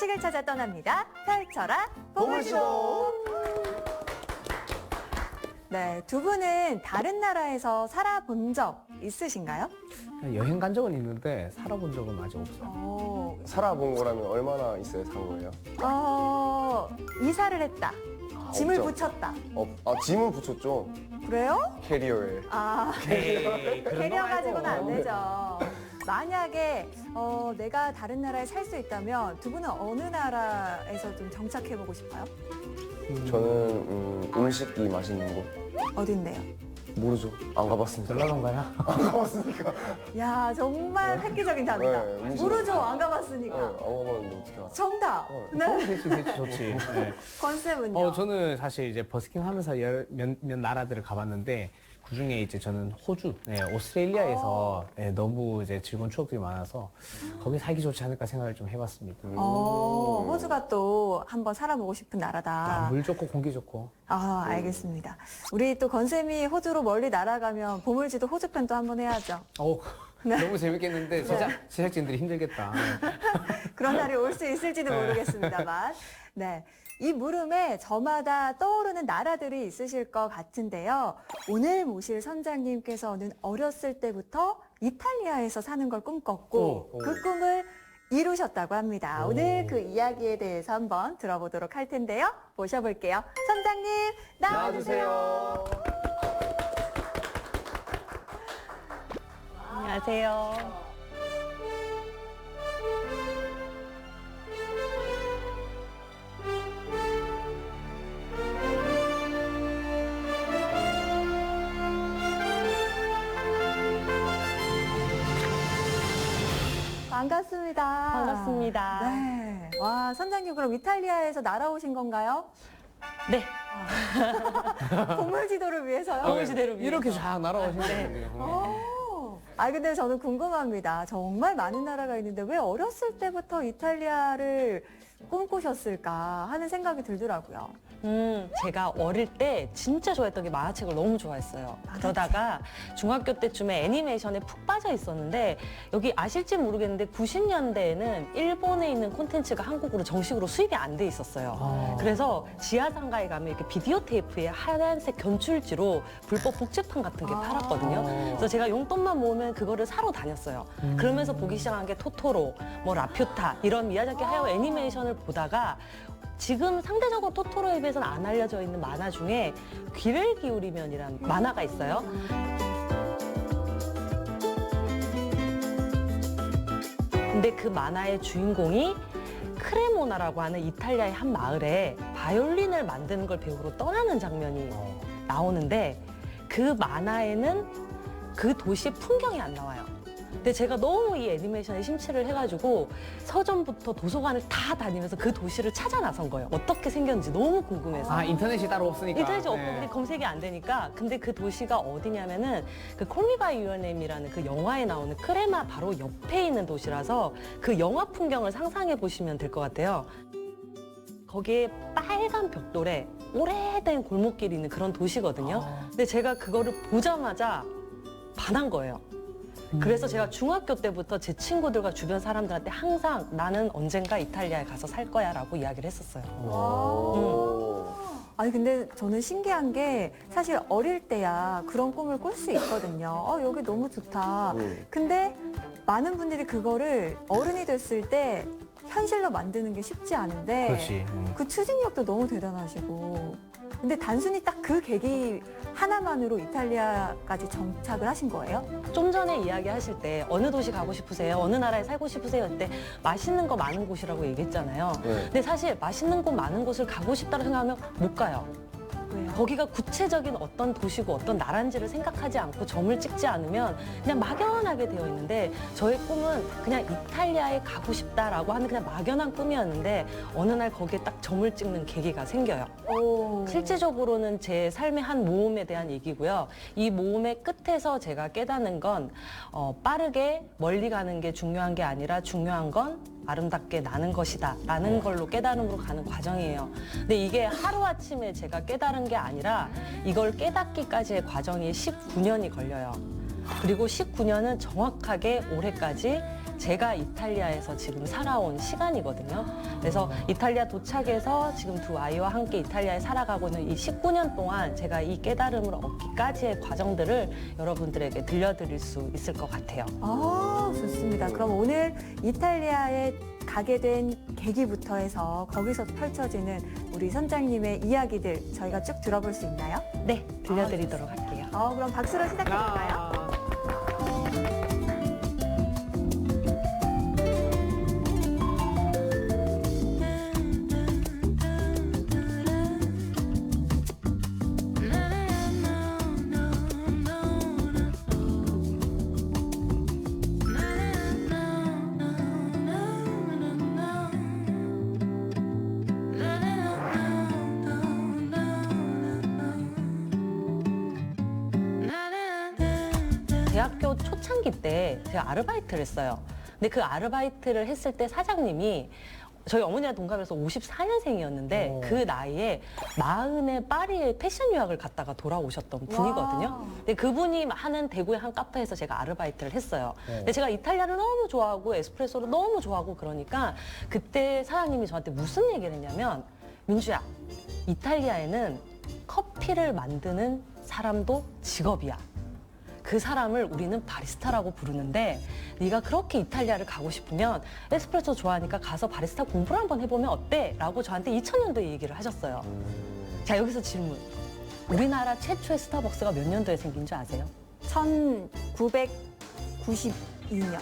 소식을 찾아 떠납니다. 펼쳐라 보물지도. 네, 두 분은 다른 나라에서 살아본 적 있으신가요? 여행 간 적은 있는데 살아본 적은 아직 없어요. 살아본 거라면 얼마나 있어야 산 거예요? 이사를 했다. 짐을 없죠. 붙였다. 짐은 붙였죠. 그래요? 캐리어에. 캐리어 가지고는 안 되죠. 만약에 내가 다른 나라에 살 수 있다면 두 분은 어느 나라에서 좀 정착해보고 싶어요? 저는 음식이 맛있는 곳. 어딘데요? 모르죠. 안 가봤습니다. 연락한가요? 안 가봤으니까. 야, 정말 획기적인 답이다. 네, 음식. 모르죠, 안 안 가봤으니까. 가봤는데 어떻게 알아? 정답. 네. 되지 좋지. 네. 건쌤은요? 저는 사실 이제 버스킹 하면서 몇 나라들을 가봤는데 그 중에 이제 저는 호주, 오스트레일리아에서 너무 이제 즐거운 추억들이 많아서 거기 살기 좋지 않을까 생각을 좀 해봤습니다. 호주가 또 한번 살아보고 싶은 나라다. 물 좋고 공기 좋고. 알겠습니다. 우리 또 건쌤이 호주로 멀리 날아가면 보물지도 호주편도 한번 해야죠. 너무 재밌겠는데 제작진들이 힘들겠다. 그런 날이 올 수 있을지도 모르겠습니다만. 네. 이 물음에 저마다 떠오르는 나라들이 있으실 것 같은데요. 오늘 모실 선장님께서는 어렸을 때부터 이탈리아에서 사는 걸 꿈꿨고 그 꿈을 이루셨다고 합니다. 오늘 그 이야기에 대해서 한번 들어보도록 할 텐데요. 모셔볼게요. 선장님 나와주세요. 안녕하세요. 반갑습니다. 반갑습니다. 네. 와, 선장님 그럼 이탈리아에서 날아오신 건가요? 네. 보물지도를 위해서요? 보물지도를 위해서. 이렇게 잘 날아오시네요. 근데 저는 궁금합니다. 정말 많은 나라가 있는데 왜 어렸을 때부터 이탈리아를 꿈꾸셨을까 하는 생각이 들더라고요. 제가 어릴 때 진짜 좋아했던 게 만화책을 너무 좋아했어요. 그러다가 중학교 때쯤에 애니메이션에 푹 빠져 있었는데 여기 아실지 모르겠는데 90년대에는 일본에 있는 콘텐츠가 한국으로 정식으로 수입이 안 돼 있었어요. 그래서 지하상가에 가면 이렇게 비디오 테이프에 하얀색 견출지로 불법 복제판 같은 게 팔았거든요. 그래서 제가 용돈만 모으면 그거를 사러 다녔어요. 그러면서 보기 시작한 게 토토로, 뭐 라퓨타 이런 미야자키 하야오 애니메이션을 보다가 지금 상대적으로 토토로에 비해서는 안 알려져 있는 만화 중에 귀를 기울이면이라는 만화가 있어요. 근데 그 만화의 주인공이 크레모나라고 하는 이탈리아의 한 마을에 바이올린을 만드는 걸 배우러 떠나는 장면이 나오는데 그 만화에는 그 도시의 풍경이 안 나와요. 근데 제가 너무 이 애니메이션에 심취를 해가지고 서점부터 도서관을 다 다니면서 그 도시를 찾아 나선 거예요. 어떻게 생겼는지 너무 궁금해서. 인터넷이 따로 없으니까. 인터넷이 없고 검색이 안 되니까. 근데 그 도시가 어디냐면은 그 콜 미 바이 유어 네임이라는 그 영화에 나오는 크레마 바로 옆에 있는 도시라서 그 영화 풍경을 상상해 보시면 될 것 같아요. 거기에 빨간 벽돌에 오래된 골목길이 있는 그런 도시거든요. 근데 제가 그거를 보자마자 반한 거예요. 그래서 제가 중학교 때부터 제 친구들과 주변 사람들한테 항상 나는 언젠가 이탈리아에 가서 살 거야 라고 이야기를 했었어요. 아니 근데 저는 신기한 게 사실 어릴 때야 그런 꿈을 꿀 수 있거든요. 여기 너무 좋다. 근데 많은 분들이 그거를 어른이 됐을 때 현실로 만드는 게 쉽지 않은데 그렇지. 그 추진력도 너무 대단하시고 근데 단순히 딱 그 계기 하나만으로 이탈리아까지 정착을 하신 거예요? 좀 전에 이야기하실 때 어느 도시 가고 싶으세요? 어느 나라에 살고 싶으세요? 그때 맛있는 거 많은 곳이라고 얘기했잖아요. 근데 사실 맛있는 곳 많은 곳을 가고 싶다고 생각하면 못 가요. 왜요? 거기가 구체적인 어떤 도시고 어떤 나라인지를 생각하지 않고 점을 찍지 않으면 그냥 막연하게 되어 있는데 저의 꿈은 그냥 이탈리아에 가고 싶다라고 하는 그냥 막연한 꿈이었는데 어느 날 거기에 딱 점을 찍는 계기가 생겨요. 실제적으로는 제 삶의 한 모험에 대한 얘기고요. 이 모험의 끝에서 제가 깨닫는 건 빠르게 멀리 가는 게 중요한 게 아니라 중요한 건 아름답게 나는 것이다 라는 걸로 깨달음으로 가는 과정이에요. 근데 이게 하루아침에 제가 깨달은 게 아니라 이걸 깨닫기까지의 과정이 19년이 걸려요. 그리고 19년은 정확하게 올해까지 제가 이탈리아에서 지금 살아온 시간이거든요. 그래서 이탈리아 도착해서 지금 두 아이와 함께 이탈리아에 살아가고 있는 이 19년 동안 제가 이 깨달음을 얻기까지의 과정들을 여러분들에게 들려드릴 수 있을 것 같아요. 좋습니다. 그럼 오늘 이탈리아에 가게 된 계기부터 해서 거기서 펼쳐지는 우리 선장님의 이야기들 저희가 쭉 들어볼 수 있나요? 네, 들려드리도록 할게요. 그럼 박수로 시작해볼까요? 아, 대학교 초창기 때 제가 아르바이트를 했어요. 근데 그 아르바이트를 했을 때 사장님이 저희 어머니랑 동갑이라서 54년생이었는데 그 나이에 40에 파리에 패션 유학을 갔다가 돌아오셨던 분이거든요. 근데 그분이 하는 대구의 한 카페에서 제가 아르바이트를 했어요. 근데 제가 이탈리아를 너무 좋아하고 에스프레소를 너무 좋아하고 그러니까 그때 사장님이 저한테 무슨 얘기를 했냐면 민주야, 이탈리아에는 커피를 만드는 사람도 직업이야. 그 사람을 우리는 바리스타라고 부르는데 네가 그렇게 이탈리아를 가고 싶으면 에스프레소 좋아하니까 가서 바리스타 공부를 한번 해보면 어때? 라고 저한테 2000년도에 얘기를 하셨어요. 자, 여기서 질문. 우리나라 최초의 스타벅스가 몇 년도에 생긴 줄 아세요? 1992년.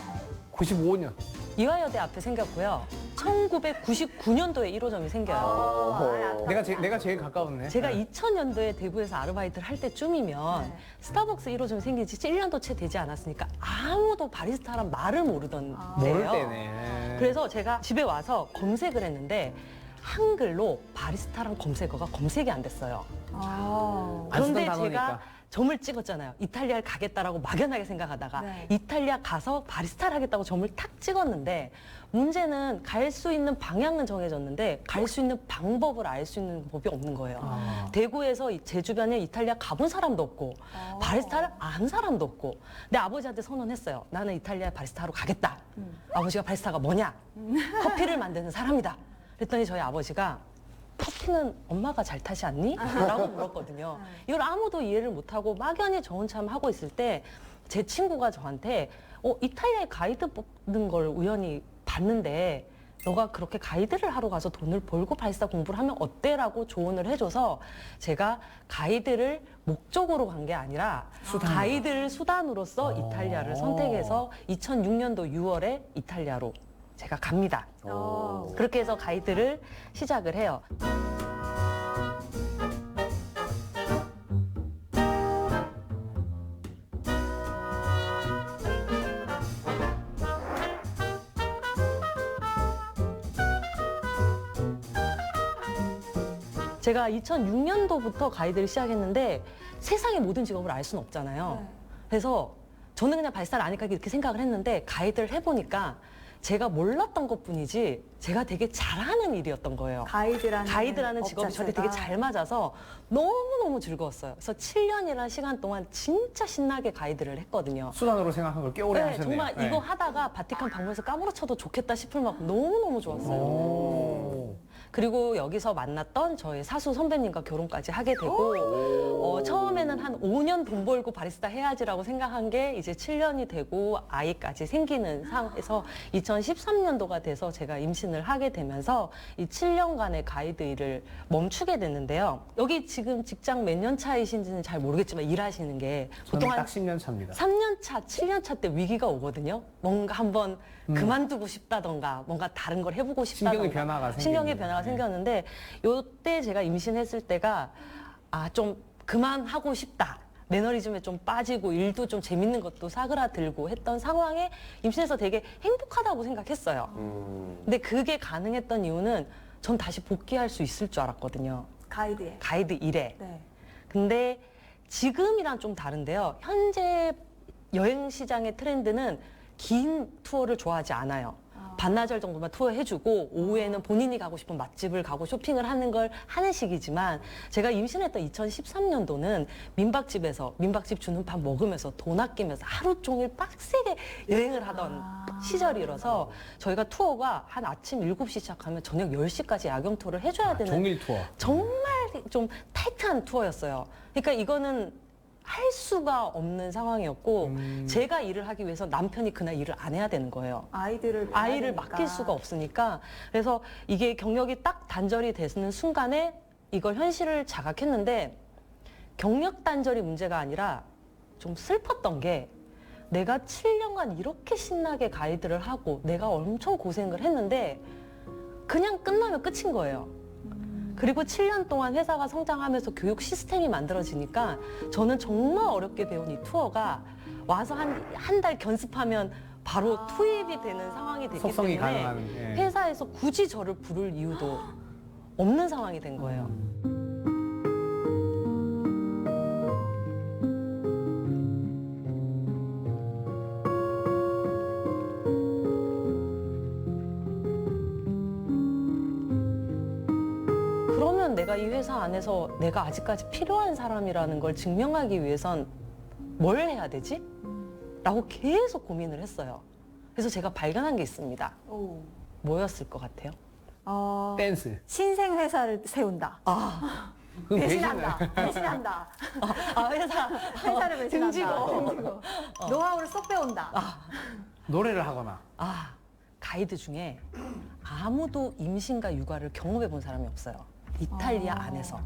95년. 이화여대 앞에 생겼고요. 1999년도에 1호점이 생겨요. 내가 제일 가까웠네. 제가 2000년도에 대구에서 아르바이트를 할 때쯤이면 스타벅스 1호점이 생긴 지 1년도 채 되지 않았으니까 아무도 바리스타란 말을 모르던 모를 때예요. 때네. 그래서 제가 집에 와서 검색을 했는데 한글로 바리스타란 검색어가 검색이 안 됐어요. 안 쓰던 그런데 단어니까. 제가 점을 찍었잖아요. 이탈리아를 가겠다라고 막연하게 생각하다가 네. 이탈리아 가서 바리스타를 하겠다고 점을 탁 찍었는데 문제는 갈 수 있는 방향은 정해졌는데 갈 수 있는 방법을 알 수 있는 법이 없는 거예요. 대구에서 제 주변에 이탈리아 가본 사람도 없고 바리스타를 안 사람도 없고 근데 아버지한테 선언했어요. 나는 이탈리아 바리스타로 가겠다. 아버지가 바리스타가 뭐냐? 커피를 만드는 사람이다. 그랬더니 저희 아버지가 커피는 엄마가 잘 타지 않니? 라고 물었거든요. 이걸 아무도 이해를 못하고 막연히 저 혼자 하고 있을 때 제 친구가 저한테 이탈리아에 가이드 뽑는 걸 우연히 봤는데 너가 그렇게 가이드를 하러 가서 돈을 벌고 바리스타 공부를 하면 어때? 라고 조언을 해줘서 제가 가이드를 목적으로 간 게 아니라 가이드를 수단으로서 이탈리아를 선택해서 2006년도 6월에 이탈리아로 제가 갑니다. 그렇게 해서 가이드를 시작을 해요. 제가 2006년도부터 가이드를 시작했는데 세상의 모든 직업을 알 수는 없잖아요. 그래서 저는 그냥 바리스타를 아니까 이렇게 생각을 했는데 가이드를 해보니까 제가 몰랐던 것뿐이지 제가 되게 잘하는 일이었던 거예요. 가이드라는 직업이 저한테 되게 잘 맞아서 너무너무 즐거웠어요. 그래서 7년이라는 시간 동안 진짜 신나게 가이드를 했거든요. 수단으로 생각한 걸 꽤 오래 네, 하셨네요. 정말 이거 하다가 바티칸 방문해서 까무러쳐도 좋겠다 싶을 만큼 너무너무 좋았어요. 그리고 여기서 만났던 저희 사수 선배님과 결혼까지 하게 되고 처음에는 한 5년 돈 벌고 바리스타 해야지라고 생각한 게 이제 7년이 되고 아이까지 생기는 상황에서 2013년도가 돼서 제가 임신을 하게 되면서 이 7년간의 가이드 일을 멈추게 됐는데요. 여기 지금 직장 몇 년 차이신지는 잘 모르겠지만 일하시는 게 저는 보통 한 딱 10년 차입니다. 3년 차, 7년 차 때 위기가 오거든요. 뭔가 한번 그만두고 싶다던가 뭔가 다른 걸 해보고 싶다던가 신경의 변화가 생겼는데 요때 제가 임신했을 때가 좀 그만하고 싶다. 매너리즘에 좀 빠지고 일도 좀 재밌는 것도 사그라들고 했던 상황에 임신해서 되게 행복하다고 생각했어요. 근데 그게 가능했던 이유는 전 다시 복귀할 수 있을 줄 알았거든요. 가이드 일에. 네. 근데 지금이랑 좀 다른데요. 현재 여행 시장의 트렌드는 긴 투어를 좋아하지 않아요. 반나절 정도만 투어 해주고 오후에는 본인이 가고 싶은 맛집을 가고 쇼핑을 하는 걸 하는 시기지만 제가 임신했던 2013년도는 민박집에서 민박집 주는 밥 먹으면서 돈 아끼면서 하루 종일 빡세게 여행을 하던 시절이라서 저희가 투어가 한 아침 7시 시작하면 저녁 10시까지 야경 투어를 해줘야 되는 종일 투어. 정말 좀 타이트한 투어였어요. 그러니까 이거는 할 수가 없는 상황이었고 제가 일을 하기 위해서 남편이 그날 일을 안 해야 되는 거예요. 아이를 맡길 수가 없으니까. 그래서 이게 경력이 딱 단절이 되는 순간에 이걸 현실을 자각했는데 경력 단절이 문제가 아니라 좀 슬펐던 게 내가 7년간 이렇게 신나게 가이드를 하고 내가 엄청 고생을 했는데 그냥 끝나면 끝인 거예요. 그리고 7년 동안 회사가 성장하면서 교육 시스템이 만들어지니까 저는 정말 어렵게 배운 이 투어가 와서 한 달 견습하면 바로 투입이 되는 상황이 됐기 속성이 때문에 가능한, 예. 회사에서 굳이 저를 부를 이유도 없는 상황이 된 거예요. 그러면 내가 이 회사 안에서 내가 아직까지 필요한 사람이라는 걸 증명하기 위해선 뭘 해야 되지? 라고 계속 고민을 했어요. 그래서 제가 발견한 게 있습니다. 오. 뭐였을 것 같아요? 댄스. 신생 회사를 세운다. 그럼 배신한다. 배신한다. 회사를 배신한다. 등지고. 노하우를 쏙 배운다. 노래를 하거나. 가이드 중에 아무도 임신과 육아를 경험해 본 사람이 없어요. 이탈리아 안에서.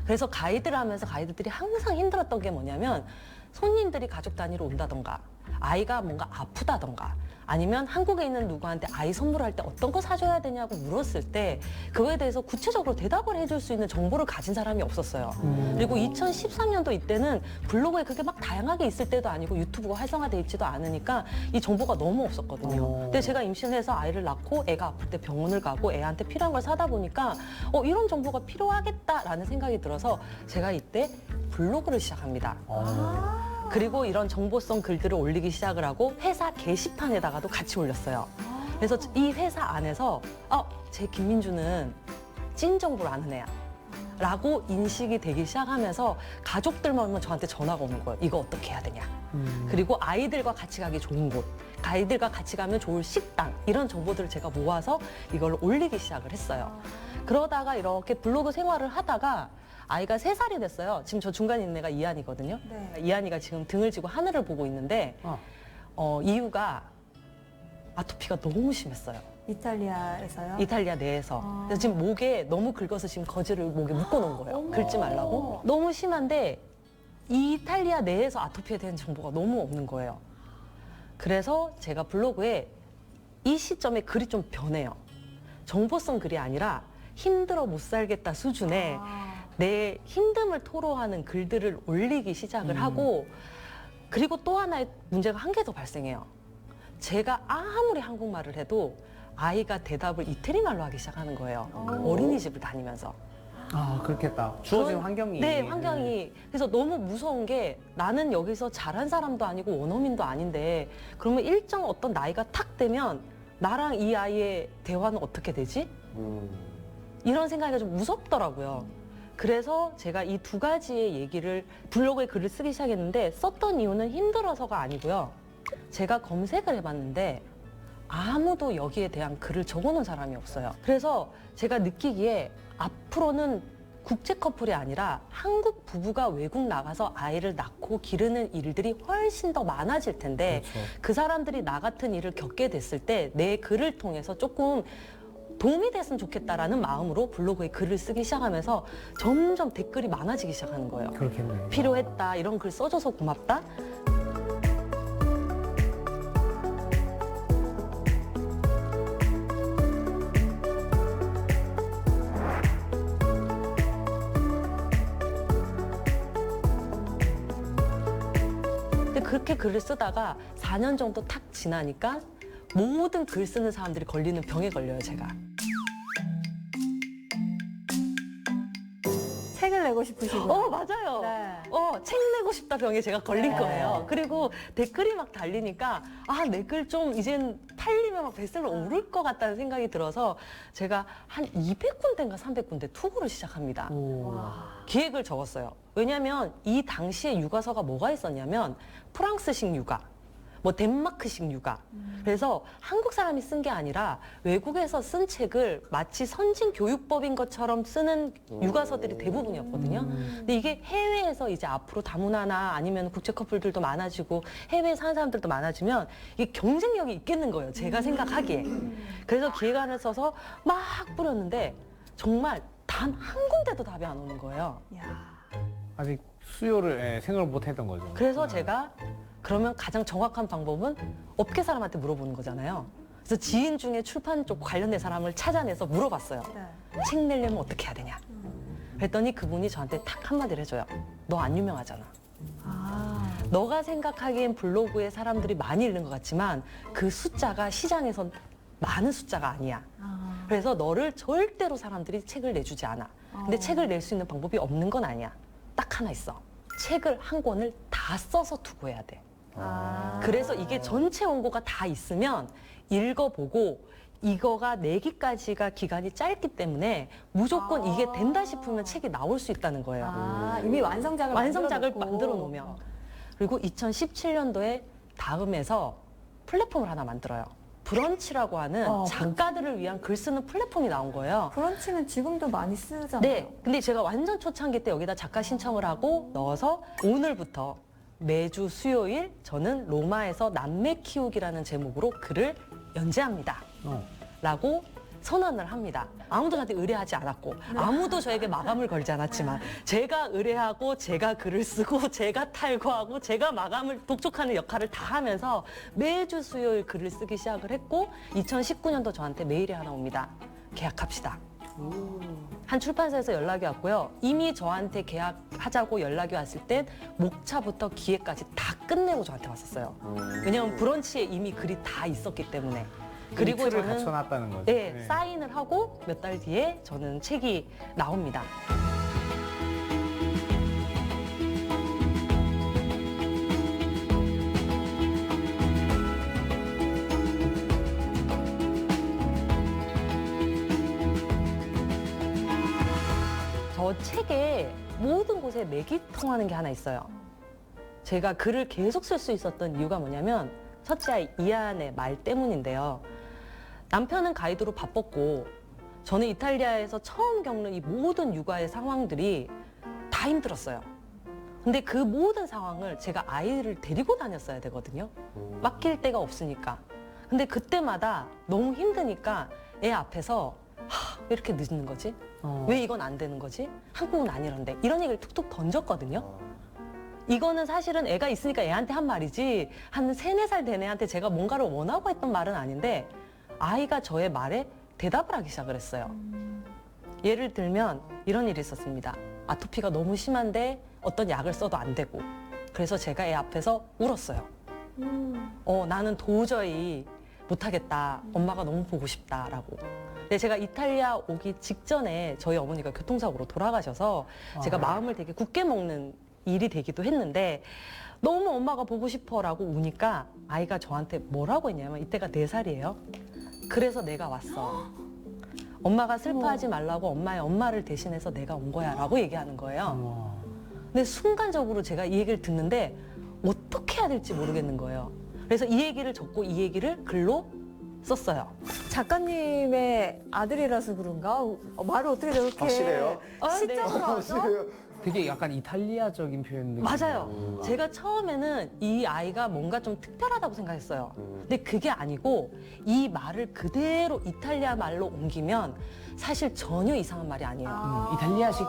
그래서 가이드를 하면서 가이드들이 항상 힘들었던 게 뭐냐면 손님들이 가족 단위로 온다던가 아이가 뭔가 아프다던가 아니면 한국에 있는 누구한테 아이 선물할 때 어떤 거 사줘야 되냐고 물었을 때 그거에 대해서 구체적으로 대답을 해줄 수 있는 정보를 가진 사람이 없었어요. 그리고 2013년도 이때는 블로그에 그게 막 다양하게 있을 때도 아니고 유튜브가 활성화돼 있지도 않으니까 이 정보가 너무 없었거든요. 근데 제가 임신해서 아이를 낳고 애가 아플 때 병원을 가고 애한테 필요한 걸 사다 보니까 이런 정보가 필요하겠다라는 생각이 들어서 제가 이때 블로그를 시작합니다. 그리고 이런 정보성 글들을 올리기 시작을 하고 회사 게시판에다가도 같이 올렸어요. 그래서 이 회사 안에서 제 김민주는 찐 정보를 아는 애야 라고 인식이 되기 시작하면서 가족들만 오면 저한테 전화가 오는 거예요. 이거 어떻게 해야 되냐. 그리고 아이들과 같이 가기 좋은 곳, 아이들과 같이 가면 좋을 식당 이런 정보들을 제가 모아서 이걸 올리기 시작을 했어요. 그러다가 이렇게 블로그 생활을 하다가 아이가 3살이 됐어요. 지금 저 중간에 있는 애가 이한이거든요. 네. 이한이가 지금 등을 쥐고 하늘을 보고 있는데 이유가 아토피가 너무 심했어요. 이탈리아에서요? 이탈리아 내에서. 그래서 지금 목에 너무 긁어서 지금 거즈를 목에 묶어놓은 거예요. 긁지 말라고. 너무 심한데 이탈리아 내에서 아토피에 대한 정보가 너무 없는 거예요. 그래서 제가 블로그에 이 시점에 글이 좀 변해요. 정보성 글이 아니라 힘들어 못 살겠다 수준의 내 힘듦을 토로하는 글들을 올리기 시작을 하고 그리고 또 하나의 문제가 한 개 더 발생해요. 제가 아무리 한국말을 해도 아이가 대답을 이태리 말로 하기 시작하는 거예요. 어린이집을 다니면서. 그렇겠다. 주어진 환경이. 네, 환경이. 그래서 너무 무서운 게 나는 여기서 잘한 사람도 아니고 원어민도 아닌데 그러면 일정 어떤 나이가 탁 되면 나랑 이 아이의 대화는 어떻게 되지? 이런 생각이 좀 무섭더라고요. 그래서 제가 이 2가지의 얘기를 블로그에 글을 쓰기 시작했는데 썼던 이유는 힘들어서가 아니고요. 제가 검색을 해봤는데 아무도 여기에 대한 글을 적어놓은 사람이 없어요. 그래서 제가 느끼기에 앞으로는 국제 커플이 아니라 한국 부부가 외국 나가서 아이를 낳고 기르는 일들이 훨씬 더 많아질 텐데 그렇죠. 그 사람들이 나 같은 일을 겪게 됐을 때 내 글을 통해서 조금 도움이 됐으면 좋겠다라는 마음으로 블로그에 글을 쓰기 시작하면서 점점 댓글이 많아지기 시작하는 거예요. 그렇겠네. 필요했다, 이런 글 써줘서 고맙다. 근데 그렇게 글을 쓰다가 4년 정도 탁 지나니까 모든 글 쓰는 사람들이 걸리는 병에 걸려요, 제가. 책을 내고 싶으시고. 맞아요. 네. 책 내고 싶다 병에 제가 걸린 네. 거예요. 그리고 댓글이 막 달리니까 내 글 좀 이젠 팔리면 막 베스트셀러 오를 것 같다는 생각이 들어서 제가 한 200군데인가 300군데 투고를 시작합니다. 기획을 적었어요. 왜냐하면 이 당시에 육아서가 뭐가 있었냐면 프랑스식 육아, 뭐 덴마크식 육아. 그래서 한국 사람이 쓴 게 아니라 외국에서 쓴 책을 마치 선진 교육법인 것처럼 쓰는 육아서들이 대부분이었거든요. 근데 이게 해외에서 이제 앞으로 다문화나 아니면 국제 커플들도 많아지고 해외에 사는 사람들도 많아지면 이게 경쟁력이 있겠는 거예요. 제가 생각하기에. 그래서 기획안을 써서 막 뿌렸는데 정말 단 한 군데도 답이 안 오는 거예요. 야. 아직 수요를 생각을 못 했던 거죠. 그래서 제가 그러면 가장 정확한 방법은 업계 사람한테 물어보는 거잖아요. 그래서 지인 중에 출판 쪽 관련된 사람을 찾아내서 물어봤어요. 네. 책 내려면 어떻게 해야 되냐. 그랬더니 그분이 저한테 딱 한마디를 해줘요. 너 안 유명하잖아. 아. 너가 생각하기엔 블로그에 사람들이 많이 읽는 것 같지만 그 숫자가 시장에선 많은 숫자가 아니야. 아. 그래서 너를 절대로 사람들이 책을 내주지 않아. 근데 책을 낼 수 있는 방법이 없는 건 아니야. 딱 하나 있어. 책을 한 권을 다 써서 투고해야 돼. 아. 그래서 이게 전체 원고가 다 있으면 읽어보고 이거가 내기까지가 기간이 짧기 때문에 무조건 이게 된다 싶으면 책이 나올 수 있다는 거예요. 아, 이미 완성작을 완성작을 만들어 놓고. 만들어 놓으면. 그리고 2017년도에 다음에서 플랫폼을 하나 만들어요. 브런치라고 하는 작가들을 위한 글 쓰는 플랫폼이 나온 거예요. 브런치는 지금도 많이 쓰잖아요. 네. 근데 제가 완전 초창기 때 여기다 작가 신청을 하고 넣어서 오늘부터 매주 수요일 저는 로마에서 남매 키우기라는 제목으로 글을 연재합니다. 라고 선언을 합니다. 아무도 저한테 의뢰하지 않았고 아무도 저에게 마감을 걸지 않았지만 제가 의뢰하고 제가 글을 쓰고 제가 탈거하고 제가 마감을 독촉하는 역할을 다 하면서 매주 수요일 글을 쓰기 시작을 했고 2019년도 저한테 메일이 하나 옵니다. 계약합시다. 한 출판사에서 연락이 왔고요. 이미 저한테 계약하자고 연락이 왔을 땐 목차부터 기획까지 다 끝내고 저한테 왔었어요. 왜냐하면 브런치에 이미 글이 다 있었기 때문에. 그리고 틀을 저는 갖춰놨다는 거죠. 네, 사인을 하고 몇 달 뒤에 저는 책이 나옵니다. 저 책에 모든 곳에 맥이 통하는 게 하나 있어요. 제가 글을 계속 쓸 수 있었던 이유가 뭐냐면 첫째 아이 이안의 말 때문인데요. 남편은 가이드로 바빴고 저는 이탈리아에서 처음 겪는 이 모든 육아의 상황들이 다 힘들었어요. 근데 그 모든 상황을 제가 아이를 데리고 다녔어야 되거든요. 맡길 데가 없으니까. 근데 그때마다 너무 힘드니까 애 앞에서 왜 이렇게 늦는 거지? 왜 이건 안 되는 거지? 한국은 아니란데. 이런 얘기를 툭툭 던졌거든요. 이거는 사실은 애가 있으니까 애한테 한 말이지 한 3, 4살 된 애한테 제가 뭔가를 원하고 했던 말은 아닌데 아이가 저의 말에 대답을 하기 시작을 했어요. 예를 들면 이런 일이 있었습니다. 아토피가 너무 심한데 어떤 약을 써도 안 되고 그래서 제가 애 앞에서 울었어요. 나는 도저히 못하겠다. 엄마가 너무 보고 싶다라고. 근데 제가 이탈리아 오기 직전에 저희 어머니가 교통사고로 돌아가셔서 제가 마음을 되게 굳게 먹는 일이 되기도 했는데 너무 엄마가 보고 싶어라고 우니까 아이가 저한테 뭐라고 했냐면 이때가 4살이에요. 그래서 내가 왔어. 엄마가 슬퍼하지 말라고 엄마의 엄마를 대신해서 내가 온 거야 라고 얘기하는 거예요. 근데 순간적으로 제가 이 얘기를 듣는데 어떻게 해야 될지 모르겠는 거예요. 그래서 이 얘기를 적고 이 얘기를 글로 썼어요. 작가님의 아들이라서 그런가? 말을 어떻게 저렇게 확실해요? 시적으로 하죠? 되게 약간 이탈리아적인 표현 느낌. 맞아요. 제가 처음에는 이 아이가 뭔가 좀 특별하다고 생각했어요. 근데 그게 아니고 이 말을 그대로 이탈리아 말로 옮기면 사실 전혀 이상한 말이 아니에요. 이탈리아식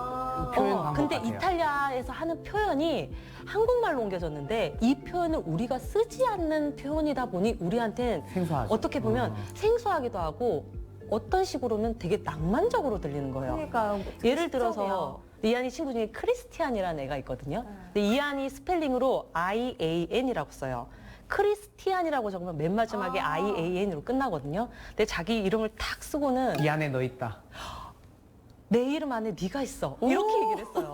표현 방법 근데 같아요. 이탈리아에서 하는 표현이 한국말로 옮겨졌는데 이 표현을 우리가 쓰지 않는 표현이다 보니 우리한테는 생소하죠. 어떻게 보면 생소하기도 하고 어떤 식으로는 되게 낭만적으로 들리는 거예요. 그러니까 예를 들어서 이한이 친구 중에 크리스티안이라는 애가 있거든요. 근데 이한이 스펠링으로 IAN이라고 써요. 크리스티안이라고 적으면 맨 마지막에 IAN으로 끝나거든요. 근데 자기 이름을 탁 쓰고는 이 안에 너 있다. 내 이름 안에 네가 있어. 이렇게 얘기를 했어요.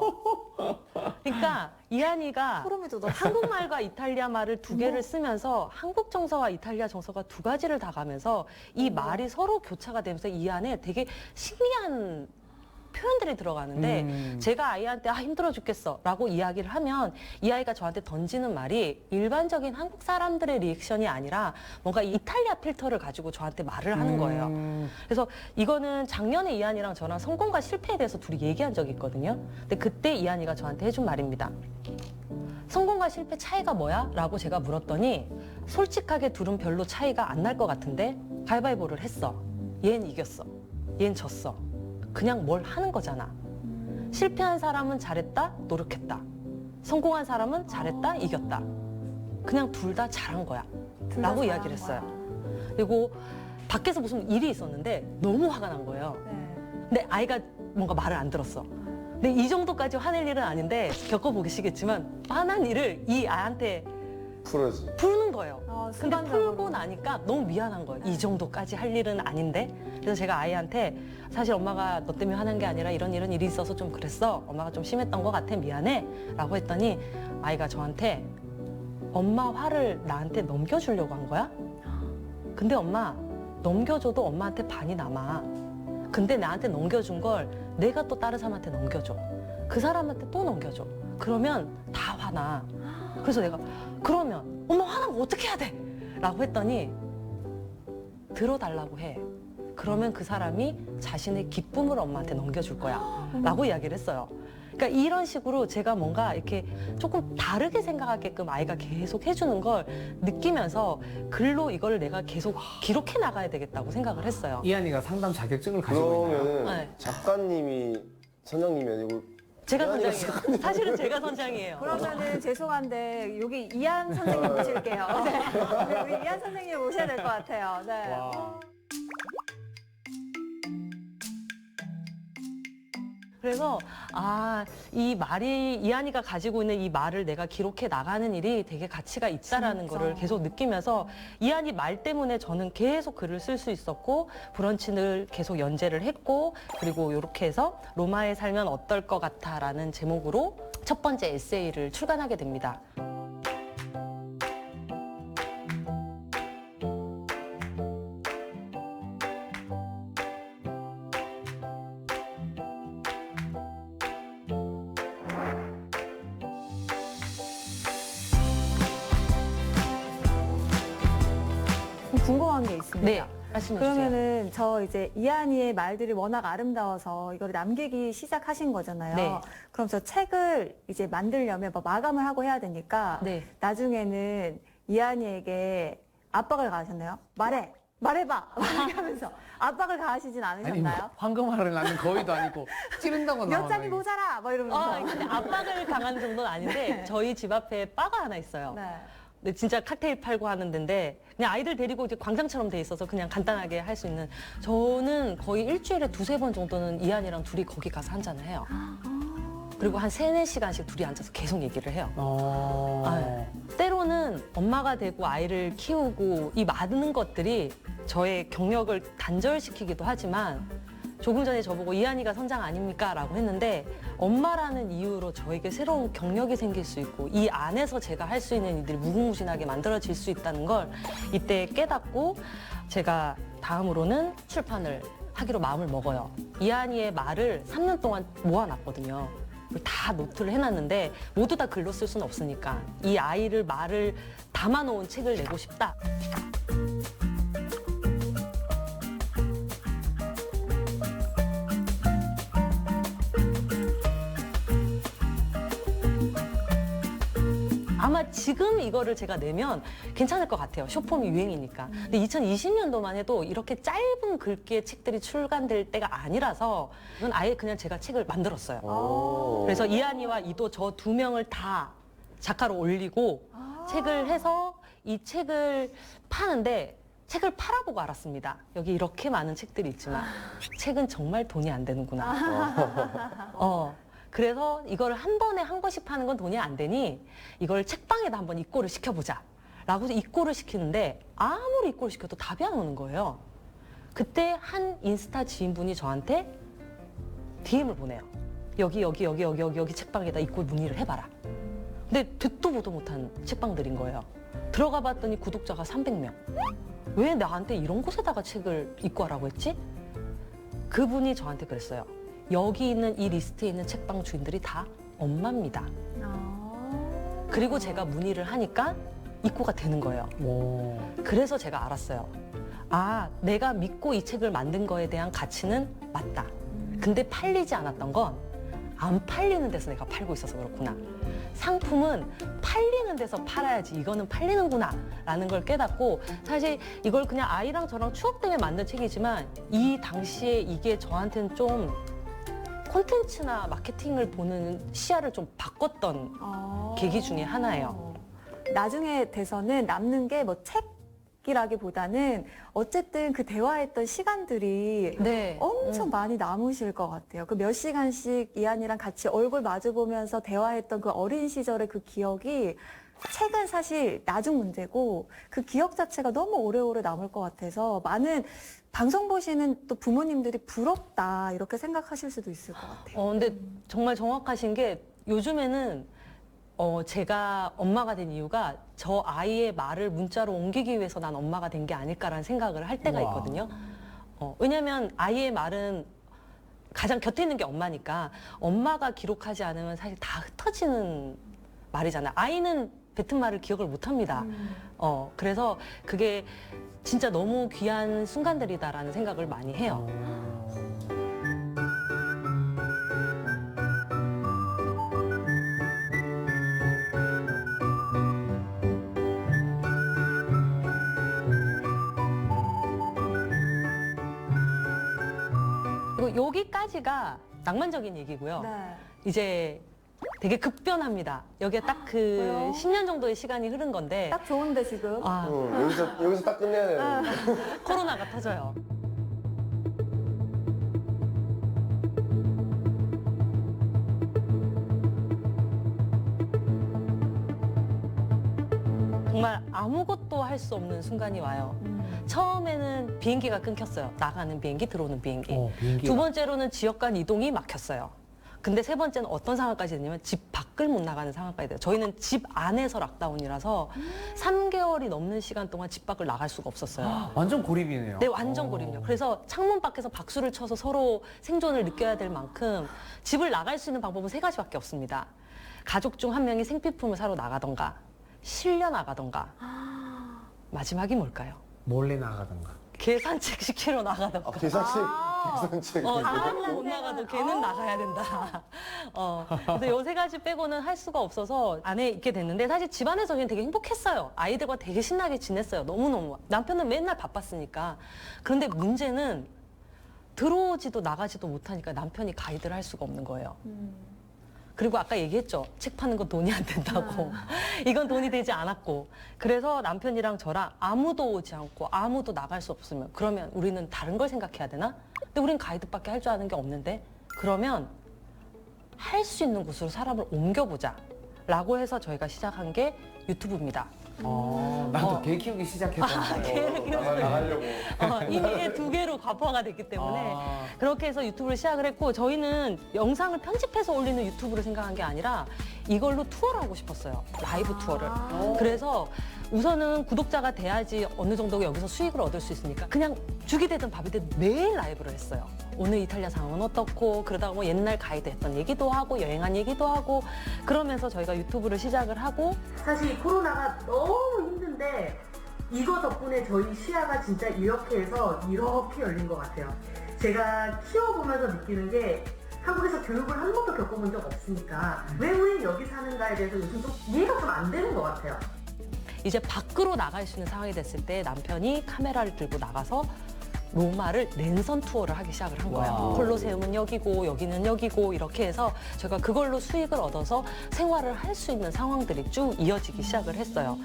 그러니까 이한이가 소름이 돋아. 한국말과 이탈리아 말을 두 개를 쓰면서 한국 정서와 이탈리아 정서가 두 가지를 다 가면서 이 말이 서로 교차가 되면서 이 안에 되게 신기한 표현들이 들어가는데 제가 아이한테 힘들어 죽겠어 라고 이야기를 하면 이 아이가 저한테 던지는 말이 일반적인 한국 사람들의 리액션이 아니라 뭔가 이탈리아 필터를 가지고 저한테 말을 하는 거예요. 그래서 이거는 작년에 이한이랑 저랑 성공과 실패에 대해서 둘이 얘기한 적이 있거든요. 근데 그때 이한이가 저한테 해준 말입니다. 성공과 실패 차이가 뭐야? 라고 제가 물었더니 솔직하게 둘은 별로 차이가 안 날 것 같은데 가위바위보를 했어. 얘는 이겼어. 얘는 졌어. 그냥 뭘 하는 거잖아. 실패한 사람은 잘했다, 노력했다. 성공한 사람은 잘했다, 이겼다. 그냥 둘 다 잘한 거야. 둘다 라고 잘한 이야기를 했어요. 그리고 밖에서 무슨 일이 있었는데 너무 화가 난 거예요. 네. 근데 아이가 뭔가 말을 안 들었어. 근데 이 정도까지 화낼 일은 아닌데 겪어보시겠지만 화난 일을 이 아이한테 풀어지. 푸는 거예요. 근데 순간적으로. 풀고 나니까 너무 미안한 거예요. 이 정도까지 할 일은 아닌데. 그래서 제가 아이한테 사실 엄마가 너 때문에 화난 게 아니라 이런 일이 있어서 좀 그랬어. 엄마가 좀 심했던 것 같아. 미안해. 라고 했더니 아이가 저한테 엄마 화를 나한테 넘겨주려고 한 거야? 근데 엄마 넘겨줘도 엄마한테 반이 남아. 근데 나한테 넘겨준 걸 내가 또 다른 사람한테 넘겨줘. 그 사람한테 또 넘겨줘. 그러면 다 화나. 그래서 내가 그러면 엄마 화난 거 어떻게 해야 돼? 라고 했더니 들어달라고 해. 그러면 그 사람이 자신의 기쁨을 엄마한테 넘겨줄 거야. 라고 이야기를 했어요. 그러니까 이런 식으로 제가 뭔가 이렇게 조금 다르게 생각하게끔 아이가 계속 해주는 걸 느끼면서 글로 이걸 내가 계속 기록해 나가야 되겠다고 생각을 했어요. 이한이가 상담 자격증을 가지고 있나요? 그러면은 네. 작가님이 선장님이 아니고 제가 이한이가 선장이에요. 사실은 제가 선장이에요. 그러면은 죄송한데 여기 이한 선생님 모실게요. 네. 우리 이한 선생님 모셔야 될 것 같아요. 네. 와. 그래서 이 말이 이한이가 가지고 있는 이 말을 내가 기록해 나가는 일이 되게 가치가 있다라는 진짜. 거를 계속 느끼면서 이한이 말 때문에 저는 계속 글을 쓸 수 있었고 브런치를 계속 연재를 했고 그리고 이렇게 해서 로마에 살면 어떨 것 같아라는 제목으로 첫 번째 에세이를 출간하게 됩니다. 궁금한 게 있습니다. 네, 말씀해 주세요. 그러면은 저 이제 이한이의 말들이 워낙 아름다워서 이걸 남기기 시작하신 거잖아요. 네. 그럼 저 책을 이제 만들려면 뭐 마감을 하고 해야 되니까 네. 나중에는 이한이에게 압박을 가하셨나요? 말해봐 이렇게 하면서 압박을 가하시진 아니 않으셨나요? 황금알을 낳는 거위도 아니고 찌른다고 몇 나와요. 장이 모자라 뭐 이러면서. 근데 압박을 당하는 정도는 아닌데 네. 저희 집 앞에 바가 하나 있어요. 네. 근데 진짜 칵테일 팔고 하는 데인데 그냥 아이들 데리고 이제 광장처럼 돼 있어서 그냥 간단하게 할 수 있는 저는 거의 일주일에 두세 번 정도는 이한이랑 둘이 거기 가서 한잔을 해요. 그리고 한 3-4시간씩 둘이 앉아서 계속 얘기를 해요. 때로는 엄마가 되고 아이를 키우고 이 많은 것들이 저의 경력을 단절시키기도 하지만 조금 전에 저보고 이한이가 선장 아닙니까? 라고 했는데 엄마라는 이유로 저에게 새로운 경력이 생길 수 있고 이 안에서 제가 할 수 있는 일들이 무궁무진하게 만들어질 수 있다는 걸 이때 깨닫고 제가 다음으로는 출판을 하기로 마음을 먹어요. 이한이의 말을 3년 동안 모아놨거든요. 그걸 다 노트를 해놨는데 모두 다 글로 쓸 수는 없으니까 이 아이를 말을 담아놓은 책을 내고 싶다. 아마 지금 이거를 제가 내면 괜찮을 것 같아요. 숏폼이 유행이니까. 근데 2020년도만 해도 이렇게 짧은 글귀의 책들이 출간될 때가 아니라서 이건 아예 그냥 제가 책을 만들었어요. 오. 그래서 이한이와 이도 저 두 명을 다 작가로 올리고 책을 해서 이 책을 파는데 책을 팔아보고 알았습니다. 여기 이렇게 많은 책들이 있지만 책은 정말 돈이 안 되는구나. 그래서 이걸 한 번에 한 권씩 파는 건 돈이 안 되니 이걸 책방에다 한번 입고를 시켜보자. 라고 해서 입고를 시키는데 아무리 입고를 시켜도 답이 안 오는 거예요. 그때 한 인스타 지인분이 저한테 DM을 보내요. 여기 책방에다 입고 문의를 해봐라. 근데 듣도 보도 못한 책방들인 거예요. 들어가 봤더니 구독자가 300명. 왜 나한테 이런 곳에다가 책을 입고 하라고 했지? 그분이 저한테 그랬어요. 여기 있는 이 리스트에 있는 책방 주인들이 다 엄마입니다. 그리고 제가 문의를 하니까 입고가 되는 거예요. 오. 그래서 제가 알았어요. 아, 내가 믿고 이 책을 만든 거에 대한 가치는 맞다. 근데 팔리지 않았던 건 안 팔리는 데서 내가 팔고 있어서 그렇구나. 상품은 팔리는 데서 팔아야지 이거는 팔리는구나 라는 걸 깨닫고, 사실 이걸 그냥 아이랑 저랑 추억 때문에 만든 책이지만 이 당시에 이게 저한테는 좀 콘텐츠나 마케팅을 보는 시야를 좀 바꿨던 계기 중에 하나예요. 나중에 돼서는 남는 게 뭐 책이라기보다는 어쨌든 그 대화했던 시간들이 네. 엄청 많이 남으실 것 같아요. 그 몇 시간씩 이한이랑 같이 얼굴 마주 보면서 대화했던 그 어린 시절의 그 기억이, 책은 사실 나중 문제고 그 기억 자체가 너무 오래오래 남을 것 같아서 많은 방송 보시는 또 부모님들이 부럽다 이렇게 생각하실 수도 있을 것 같아요. 근데 정말 정확하신 게, 요즘에는 제가 엄마가 된 이유가 저 아이의 말을 문자로 옮기기 위해서 난 엄마가 된 게 아닐까라는 생각을 할 때가 우와. 있거든요. 왜냐면 아이의 말은 가장 곁에 있는 게 엄마니까 엄마가 기록하지 않으면 사실 다 흩어지는 말이잖아요. 아이는 뱉은 말을 기억을 못 합니다. 그래서 그게 진짜 너무 귀한 순간들이다라는 생각을 많이 해요. 그리고 여기까지가 낭만적인 얘기고요. 네. 이제 되게 급변합니다. 여기에 딱 그 왜요? 10년 정도의 시간이 흐른 건데, 딱 좋은데 지금. 아, 여기서 딱 끝내야 되는데. 코로나가 터져요. 정말 아무것도 할 수 없는 순간이 와요. 처음에는 비행기가 끊겼어요. 나가는 비행기, 들어오는 비행기. 비행기가. 두 번째로는 지역 간 이동이 막혔어요. 근데 세 번째는 어떤 상황까지 됐냐면 집 밖을 못 나가는 상황까지 돼요. 저희는 집 안에서 락다운이라서 3개월이 넘는 시간 동안 집 밖을 나갈 수가 없었어요. 완전 고립이네요. 네, 완전 고립이요. 그래서 창문 밖에서 박수를 쳐서 서로 생존을 느껴야 될 만큼 집을 나갈 수 있는 방법은 3가지밖에 없습니다. 가족 중 한 명이 생필품을 사러 나가던가, 실려 나가던가, 마지막이 뭘까요? 몰래 나가던가. 개 산책시키러 나가던가. 계산책. 아무도 못 나가도 걔는 나가야 된다. 그래서 요 3가지 빼고는 할 수가 없어서 안에 있게 됐는데, 사실 집안에서 그냥 되게 행복했어요. 아이들과 되게 신나게 지냈어요. 너무너무. 남편은 맨날 바빴으니까. 그런데 문제는 들어오지도 나가지도 못하니까 남편이 가이드를 할 수가 없는 거예요. 그리고 아까 얘기했죠. 책 파는 건 돈이 안 된다고. 이건 돈이 되지 않았고. 그래서 남편이랑 저랑 아무도 오지 않고 아무도 나갈 수 없으면, 그러면 우리는 다른 걸 생각해야 되나? 근데 우린 가이드밖에 할 줄 아는 게 없는데, 그러면 할 수 있는 곳으로 사람을 옮겨보자 라고 해서 저희가 시작한 게 유튜브입니다. 나도 개 키우기 시작했잖아요. 나가려고. 이미 2개로 과부하가 됐기 때문에 아. 그렇게 해서 유튜브를 시작을 했고, 저희는 영상을 편집해서 올리는 유튜브를 생각한 게 아니라 이걸로 투어를 하고 싶었어요. 라이브 투어를. 그래서 우선은 구독자가 돼야지 어느 정도 여기서 수익을 얻을 수 있으니까 그냥 죽이 되든 밥이 되든 매일 라이브를 했어요. 오늘 이탈리아 상황은 어떻고, 그러다가 뭐 옛날 가이드 했던 얘기도 하고 여행한 얘기도 하고, 그러면서 저희가 유튜브를 시작을 하고, 사실 이 코로나가 너무 힘든데 이거 덕분에 저희 시야가 진짜 이렇게 해서 이렇게 열린 것 같아요. 제가 키워보면서 느끼는 게, 한국에서 교육을 한 번도 겪어본 적 없으니까 왜 우린 여기 사는가에 대해서 요즘 좀 이해가 좀 안 되는 것 같아요. 이제 밖으로 나갈 수 있는 상황이 됐을 때 남편이 카메라를 들고 나가서 로마를 랜선 투어를 하기 시작을 한 거예요. 와우. 콜로세움은 여기고 여기는 여기고 이렇게 해서 저희가 그걸로 수익을 얻어서 생활을 할 수 있는 상황들이 쭉 이어지기 시작을 했어요.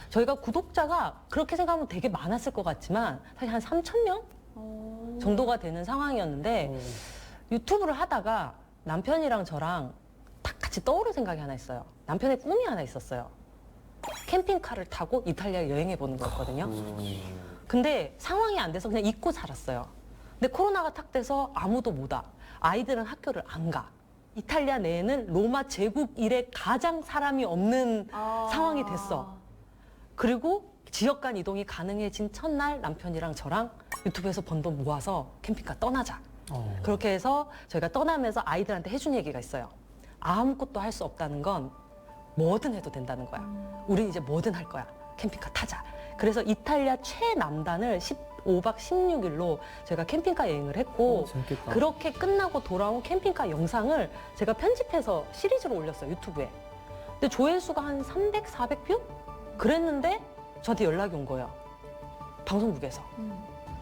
저희가 구독자가 그렇게 생각하면 되게 많았을 것 같지만 사실 한 3,000명 정도가 되는 상황이었는데, 유튜브를 하다가 남편이랑 저랑 딱 같이 떠오른 생각이 하나 있어요. 남편의 꿈이 하나 있었어요. 캠핑카를 타고 이탈리아 여행해 보는 거였거든요. 근데 상황이 안 돼서 그냥 잊고 살았어요. 근데 코로나가 탁 돼서 아무도 못 와. 아이들은 학교를 안 가. 이탈리아 내에는 로마 제국 이래 가장 사람이 없는 상황이 됐어. 그리고 지역 간 이동이 가능해진 첫날 남편이랑 저랑 유튜브에서 번 돈 모아서 캠핑카 떠나자. 그렇게 해서 저희가 떠나면서 아이들한테 해준 얘기가 있어요. 아무것도 할 수 없다는 건 뭐든 해도 된다는 거야. 우린 이제 뭐든 할 거야. 캠핑카 타자. 그래서 이탈리아 최남단을 15박 16일로 저희가 캠핑카 여행을 했고 재밌겠다. 그렇게 끝나고 돌아온 캠핑카 영상을 제가 편집해서 시리즈로 올렸어요. 유튜브에. 근데 조회수가 한 300, 400뷰? 그랬는데 저한테 연락이 온 거예요. 방송국에서.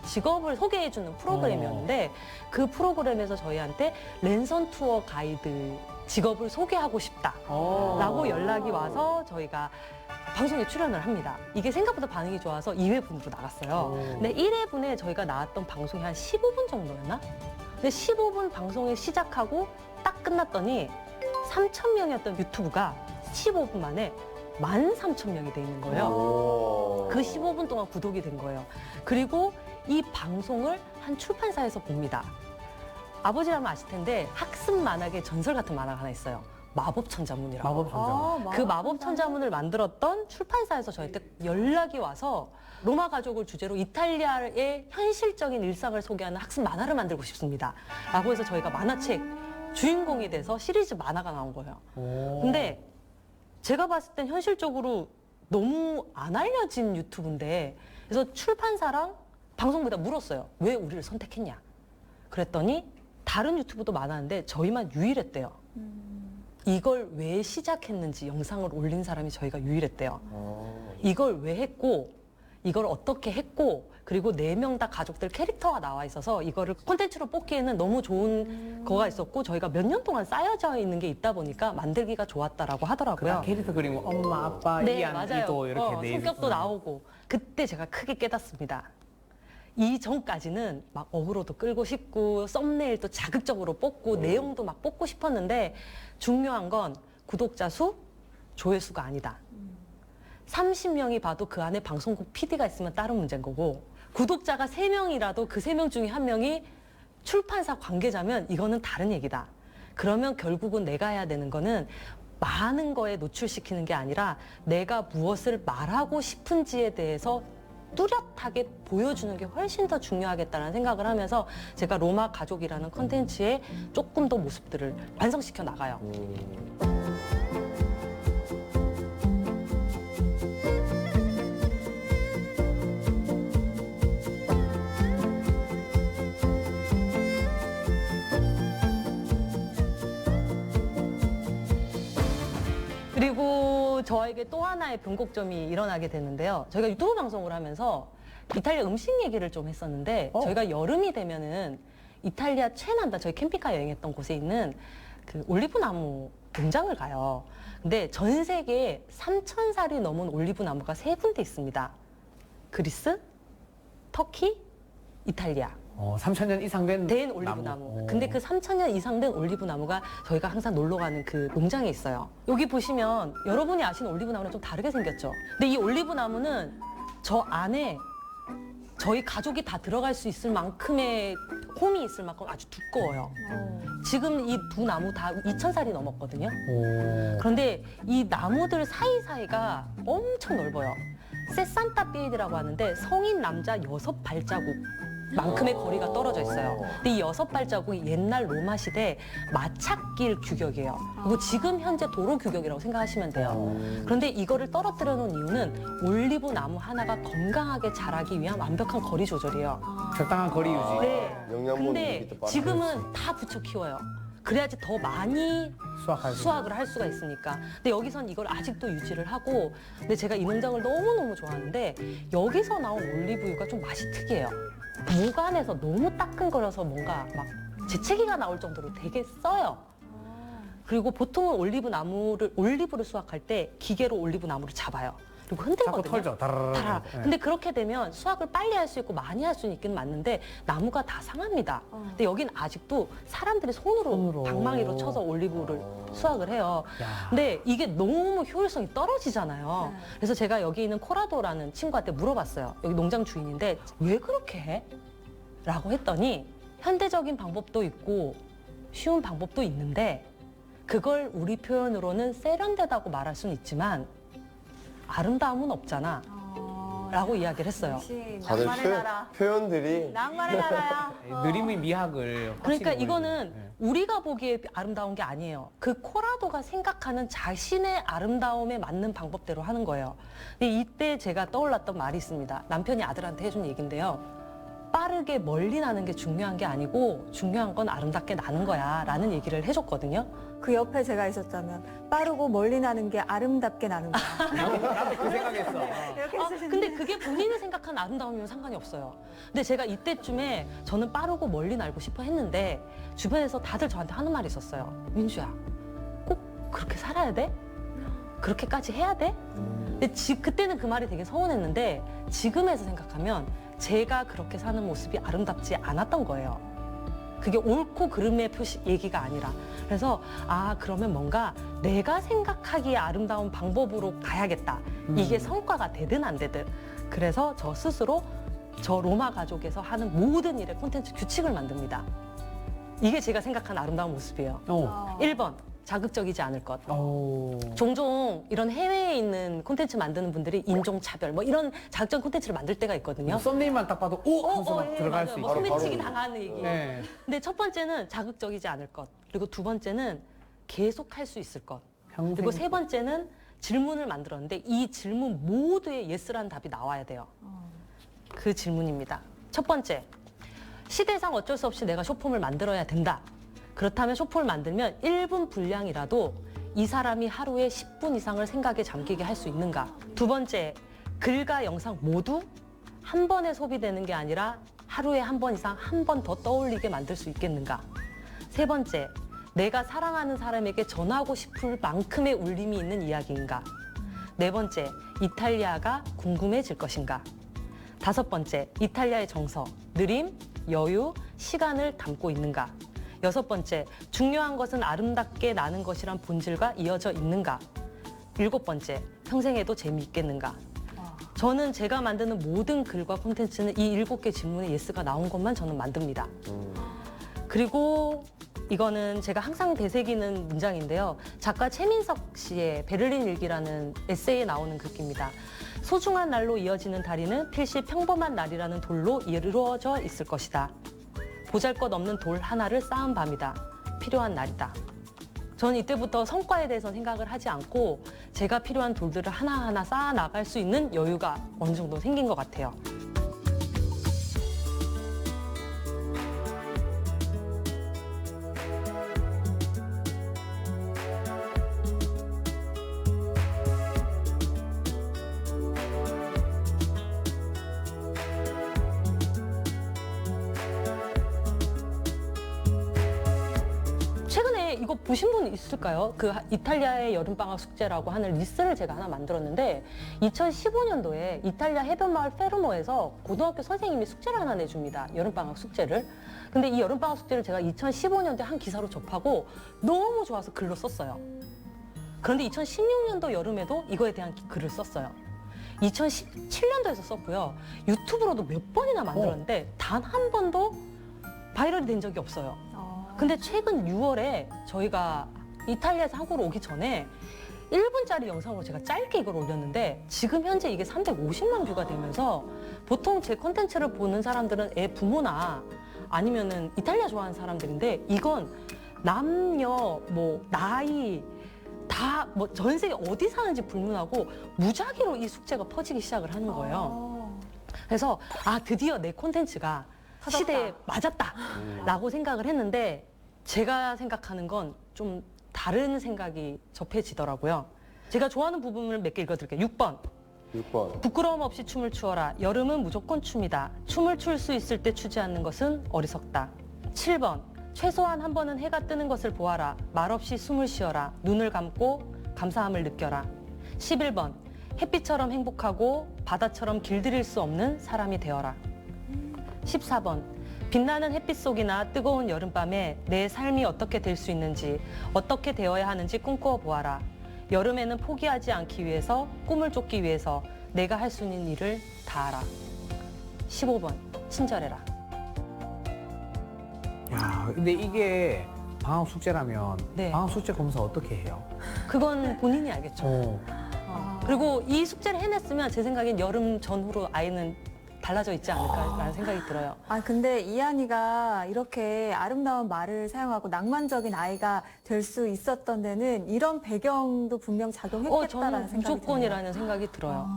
직업을 소개해주는 프로그램이었는데 그 프로그램에서 저희한테 랜선 투어 가이드 직업을 소개하고 싶다라고 연락이 와서 저희가 방송에 출연을 합니다. 이게 생각보다 반응이 좋아서 2회분으로 나갔어요. 근데 1회분에 저희가 나왔던 방송이 한 15분 정도였나? 근데 15분 방송을 시작하고 딱 끝났더니 3,000명이었던 유튜브가 15분 만에 13,000명이 돼 있는 거예요. 오. 그 15분 동안 구독이 된 거예요. 그리고 이 방송을 한 출판사에서 봅니다. 아버지라면 아실 텐데 학습 만학의 전설 같은 만화가 하나 있어요. 마법천자문이라고. 마법천자문. 그 마법천자문을 만들었던 출판사에서 저한테 연락이 와서 로마 가족을 주제로 이탈리아의 현실적인 일상을 소개하는 학습 만화를 만들고 싶습니다. 라고 해서 저희가 만화책 주인공이 돼서 시리즈 만화가 나온 거예요. 근데 제가 봤을 땐 현실적으로 너무 안 알려진 유튜브인데 그래서 출판사랑 방송국에다 물었어요. 왜 우리를 선택했냐. 그랬더니 다른 유튜브도 많았는데 저희만 유일했대요. 이걸 왜 시작했는지 영상을 올린 사람이 저희가 유일했대요. 이걸 왜 했고 이걸 어떻게 했고 그리고 4명 다 가족들 캐릭터가 나와 있어서 이거를 콘텐츠로 뽑기에는 너무 좋은 거가 있었고 저희가 몇 년 동안 쌓여져 있는 게 있다 보니까 만들기가 좋았다라고 하더라고요. 캐릭터 그리고 엄마, 아빠, 네, 이안, 맞아요. 이도 이렇게 네 성격도 나오고 그때 제가 크게 깨닫습니다. 이전까지는 막 어그로도 끌고 싶고 썸네일도 자극적으로 뽑고 내용도 막 뽑고 싶었는데 중요한 건 구독자 수, 조회수가 아니다. 30명이 봐도 그 안에 방송국 PD가 있으면 다른 문제인 거고 구독자가 3명이라도 그 3명 중에 1명이 출판사 관계자면 이거는 다른 얘기다. 그러면 결국은 내가 해야 되는 거는 많은 거에 노출시키는 게 아니라 내가 무엇을 말하고 싶은지에 대해서 뚜렷하게 보여주는 게 훨씬 더 중요하겠다는 생각을 하면서 제가 로마 가족이라는 컨텐츠에 조금 더 모습들을 완성시켜 나가요. 그리고 저에게 또 하나의 변곡점이 일어나게 되는데요. 저희가 유튜브 방송을 하면서 이탈리아 음식 얘기를 좀 했었는데 저희가 여름이 되면은 이탈리아 최남단 저희 캠핑카 여행했던 곳에 있는 그 올리브나무 농장을 가요. 근데 전 세계에 3,000살이 넘은 올리브나무가 3군데 있습니다. 그리스, 터키, 이탈리아. 3,000년 이상 된 올리브나무. 근데 그 3,000년 이상 된 올리브나무가 저희가 항상 놀러 가는 그 농장에 있어요. 여기 보시면 여러분이 아시는 올리브나무는 좀 다르게 생겼죠. 근데 이 올리브나무는 저 안에 저희 가족이 다 들어갈 수 있을 만큼의 홈이 있을 만큼 아주 두꺼워요. 지금 이 두 나무 다 2,000살이 넘었거든요. 그런데 이 나무들 사이사이가 엄청 넓어요. 세산타피에디라고 하는데 성인 남자 6발자국 만큼의 거리가 떨어져 있어요. 근데 이 6발자국이 옛날 로마 시대 마찻길 규격이에요. 그리고 지금 현재 도로 규격이라고 생각하시면 돼요. 그런데 이거를 떨어뜨려 놓은 이유는 올리브 나무 하나가 건강하게 자라기 위한 완벽한 거리 조절이에요. 적당한 거리 유지. 네. 영양분 근데 유지도 빠르고. 지금은 다 붙여 키워요. 그래야지 더 많이 수확할 할 수가 있으니까. 근데 여기선 이걸 아직도 유지를 하고, 근데 제가 이 농장을 너무너무 좋아하는데 여기서 나온 올리브유가 좀 맛이 특이해요. 무간에서 너무 따끈거려서 뭔가 막 재채기가 나올 정도로 되게 써요. 그리고 보통은 올리브를 수확할 때 기계로 올리브 나무를 잡아요. 그리고 자꾸 흔들거든요. 털죠. 다라라라. 달아. 네. 근데 그렇게 되면 수확을 빨리 할 수 있고 많이 할 수는 있긴 맞는데 나무가 다 상합니다. 근데 여긴 아직도 사람들이 손으로 방망이로 쳐서 올리브를 수확을 해요. 야. 근데 이게 너무 효율성이 떨어지잖아요. 그래서 제가 여기 있는 코라도라는 친구한테 물어봤어요. 여기 농장 주인인데 왜 그렇게 해? 라고 했더니 현대적인 방법도 있고 쉬운 방법도 있는데 그걸 우리 표현으로는 세련되다고 말할 수는 있지만 아름다움은 없잖아 라고 이야기를 했어요. 역시 다들 낭만의 나라. 표현들이 낭만의 나라야. 느림의 미학을 그러니까 확실히 이거는 보여주는, 우리가 보기에 아름다운 게 아니에요. 그 코라도가 생각하는 자신의 아름다움에 맞는 방법대로 하는 거예요. 근데 이때 제가 떠올랐던 말이 있습니다. 남편이 아들한테 해준 얘기인데요. 빠르게 멀리 나는 게 중요한 게 아니고 중요한 건 아름답게 나는 거야 라는 얘기를 해줬거든요. 그 옆에 제가 있었다면 빠르고 멀리 나는 게 아름답게 나는 거야. 나도 그 생각했어. 이렇게 쓰시는데. 근데 그게 본인이 생각한 아름다움이면 상관이 없어요. 근데 제가 이때쯤에 저는 빠르고 멀리 날고 싶어 했는데 주변에서 다들 저한테 하는 말이 있었어요. 민주야, 꼭 그렇게 살아야 돼? 그렇게까지 해야 돼? 근데 그때는 그 말이 되게 서운했는데 지금에서 생각하면 제가 그렇게 사는 모습이 아름답지 않았던 거예요. 그게 옳고 그름의 얘기가 아니라. 그래서 그러면 뭔가 내가 생각하기에 아름다운 방법으로 가야겠다. 이게 성과가 되든 안 되든. 그래서 저 스스로 저 로마 가족에서 하는 모든 일에 콘텐츠 규칙을 만듭니다. 이게 제가 생각하는 아름다운 모습이에요. 1번, 자극적이지 않을 것. 종종 이런 해외에 있는 콘텐츠 만드는 분들이 인종차별 뭐 이런 자극적인 콘텐츠를 만들 때가 있거든요. 썸네일만 딱 봐도 오! 하면서 막 예, 들어갈 맞아요. 수 뭐 있게. 소매치기 바로. 당하는 얘기. 네. 근데 첫 번째는 자극적이지 않을 것. 그리고 두 번째는 계속 할 수 있을 것. 평생. 그리고 세 번째는 질문을 만들었는데 이 질문 모두에 예스라는 답이 나와야 돼요. 그 질문입니다. 첫 번째, 시대상 어쩔 수 없이 내가 쇼폼을 만들어야 된다. 그렇다면 쇼폼을 만들면 1분 분량이라도 이 사람이 하루에 10분 이상을 생각에 잠기게 할 수 있는가. 두 번째, 글과 영상 모두 한 번에 소비되는 게 아니라 하루에 한 번 이상 한 번 더 떠올리게 만들 수 있겠는가. 세 번째, 내가 사랑하는 사람에게 전하고 싶을 만큼의 울림이 있는 이야기인가. 네 번째, 이탈리아가 궁금해질 것인가. 다섯 번째, 이탈리아의 정서, 느림, 여유, 시간을 담고 있는가. 여섯 번째, 중요한 것은 아름답게 나는 것이란 본질과 이어져 있는가. 일곱 번째, 평생에도 재미있겠는가. 저는 제가 만드는 모든 글과 콘텐츠는 이 7개 질문에 예스가 나온 것만 저는 만듭니다. 그리고 이거는 제가 항상 되새기는 문장인데요. 작가 최민석 씨의 베를린 일기라는 에세이에 나오는 글귀입니다. 소중한 날로 이어지는 다리는 필시 평범한 날이라는 돌로 이루어져 있을 것이다. 보잘것없는 돌 하나를 쌓은 밤이다. 필요한 날이다. 저는 이때부터 성과에 대해서 생각을 하지 않고 제가 필요한 돌들을 하나하나 쌓아 나갈 수 있는 여유가 어느 정도 생긴 것 같아요. 최근에 이거 보신 분 있을까요? 그 이탈리아의 여름방학 숙제라고 하는 리스트를 제가 하나 만들었는데 2015년도에 이탈리아 해변마을 페르모에서 고등학교 선생님이 숙제를 하나 내줍니다. 여름방학 숙제를. 근데 이 여름방학 숙제를 제가 2015년도에 한 기사로 접하고 너무 좋아서 글로 썼어요. 그런데 2016년도 여름에도 이거에 대한 글을 썼어요. 2017년도에서 썼고요. 유튜브로도 몇 번이나 만들었는데 단 한 번도 바이럴이 된 적이 없어요. 근데 최근 6월에 저희가 이탈리아에서 한국으로 오기 전에 1분짜리 영상으로 제가 짧게 이걸 올렸는데 지금 현재 이게 350만 뷰가 되면서 보통 제 콘텐츠를 보는 사람들은 애 부모나 아니면은 이탈리아 좋아하는 사람들인데 이건 남녀, 뭐 나이 다 뭐 전 세계 어디 사는지 불문하고 무작위로 이 숙제가 퍼지기 시작을 하는 거예요. 그래서 드디어 내 콘텐츠가 시대에 맞았다라고 생각을 했는데 제가 생각하는 건 좀 다른 생각이 접해지더라고요. 제가 좋아하는 부분을 몇 개 읽어드릴게요. 6번. 6번. 부끄러움 없이 춤을 추어라. 여름은 무조건 춤이다. 춤을 출 수 있을 때 추지 않는 것은 어리석다. 7번. 최소한 한 번은 해가 뜨는 것을 보아라. 말없이 숨을 쉬어라. 눈을 감고 감사함을 느껴라. 11번. 햇빛처럼 행복하고 바다처럼 길들일 수 없는 사람이 되어라. 14번. 빛나는 햇빛 속이나 뜨거운 여름밤에 내 삶이 어떻게 될 수 있는지, 어떻게 되어야 하는지 꿈꾸어 보아라. 여름에는 포기하지 않기 위해서, 꿈을 쫓기 위해서 내가 할 수 있는 일을 다하라. 15번. 친절해라. 야, 근데 이게 방학 숙제라면 네. 방학 숙제 검사 어떻게 해요? 그건 본인이 알겠죠. 그리고 이 숙제를 해냈으면 제 생각엔 여름 전후로 아이는 달라져 있지 않을까라는 생각이 들어요. 아, 근데 이한이가 이렇게 아름다운 말을 사용하고 낭만적인 아이가 될 수 있었던 데는 이런 배경도 분명 작용했겠다라는 저는 생각이 무조건이라는 생각이 들어요.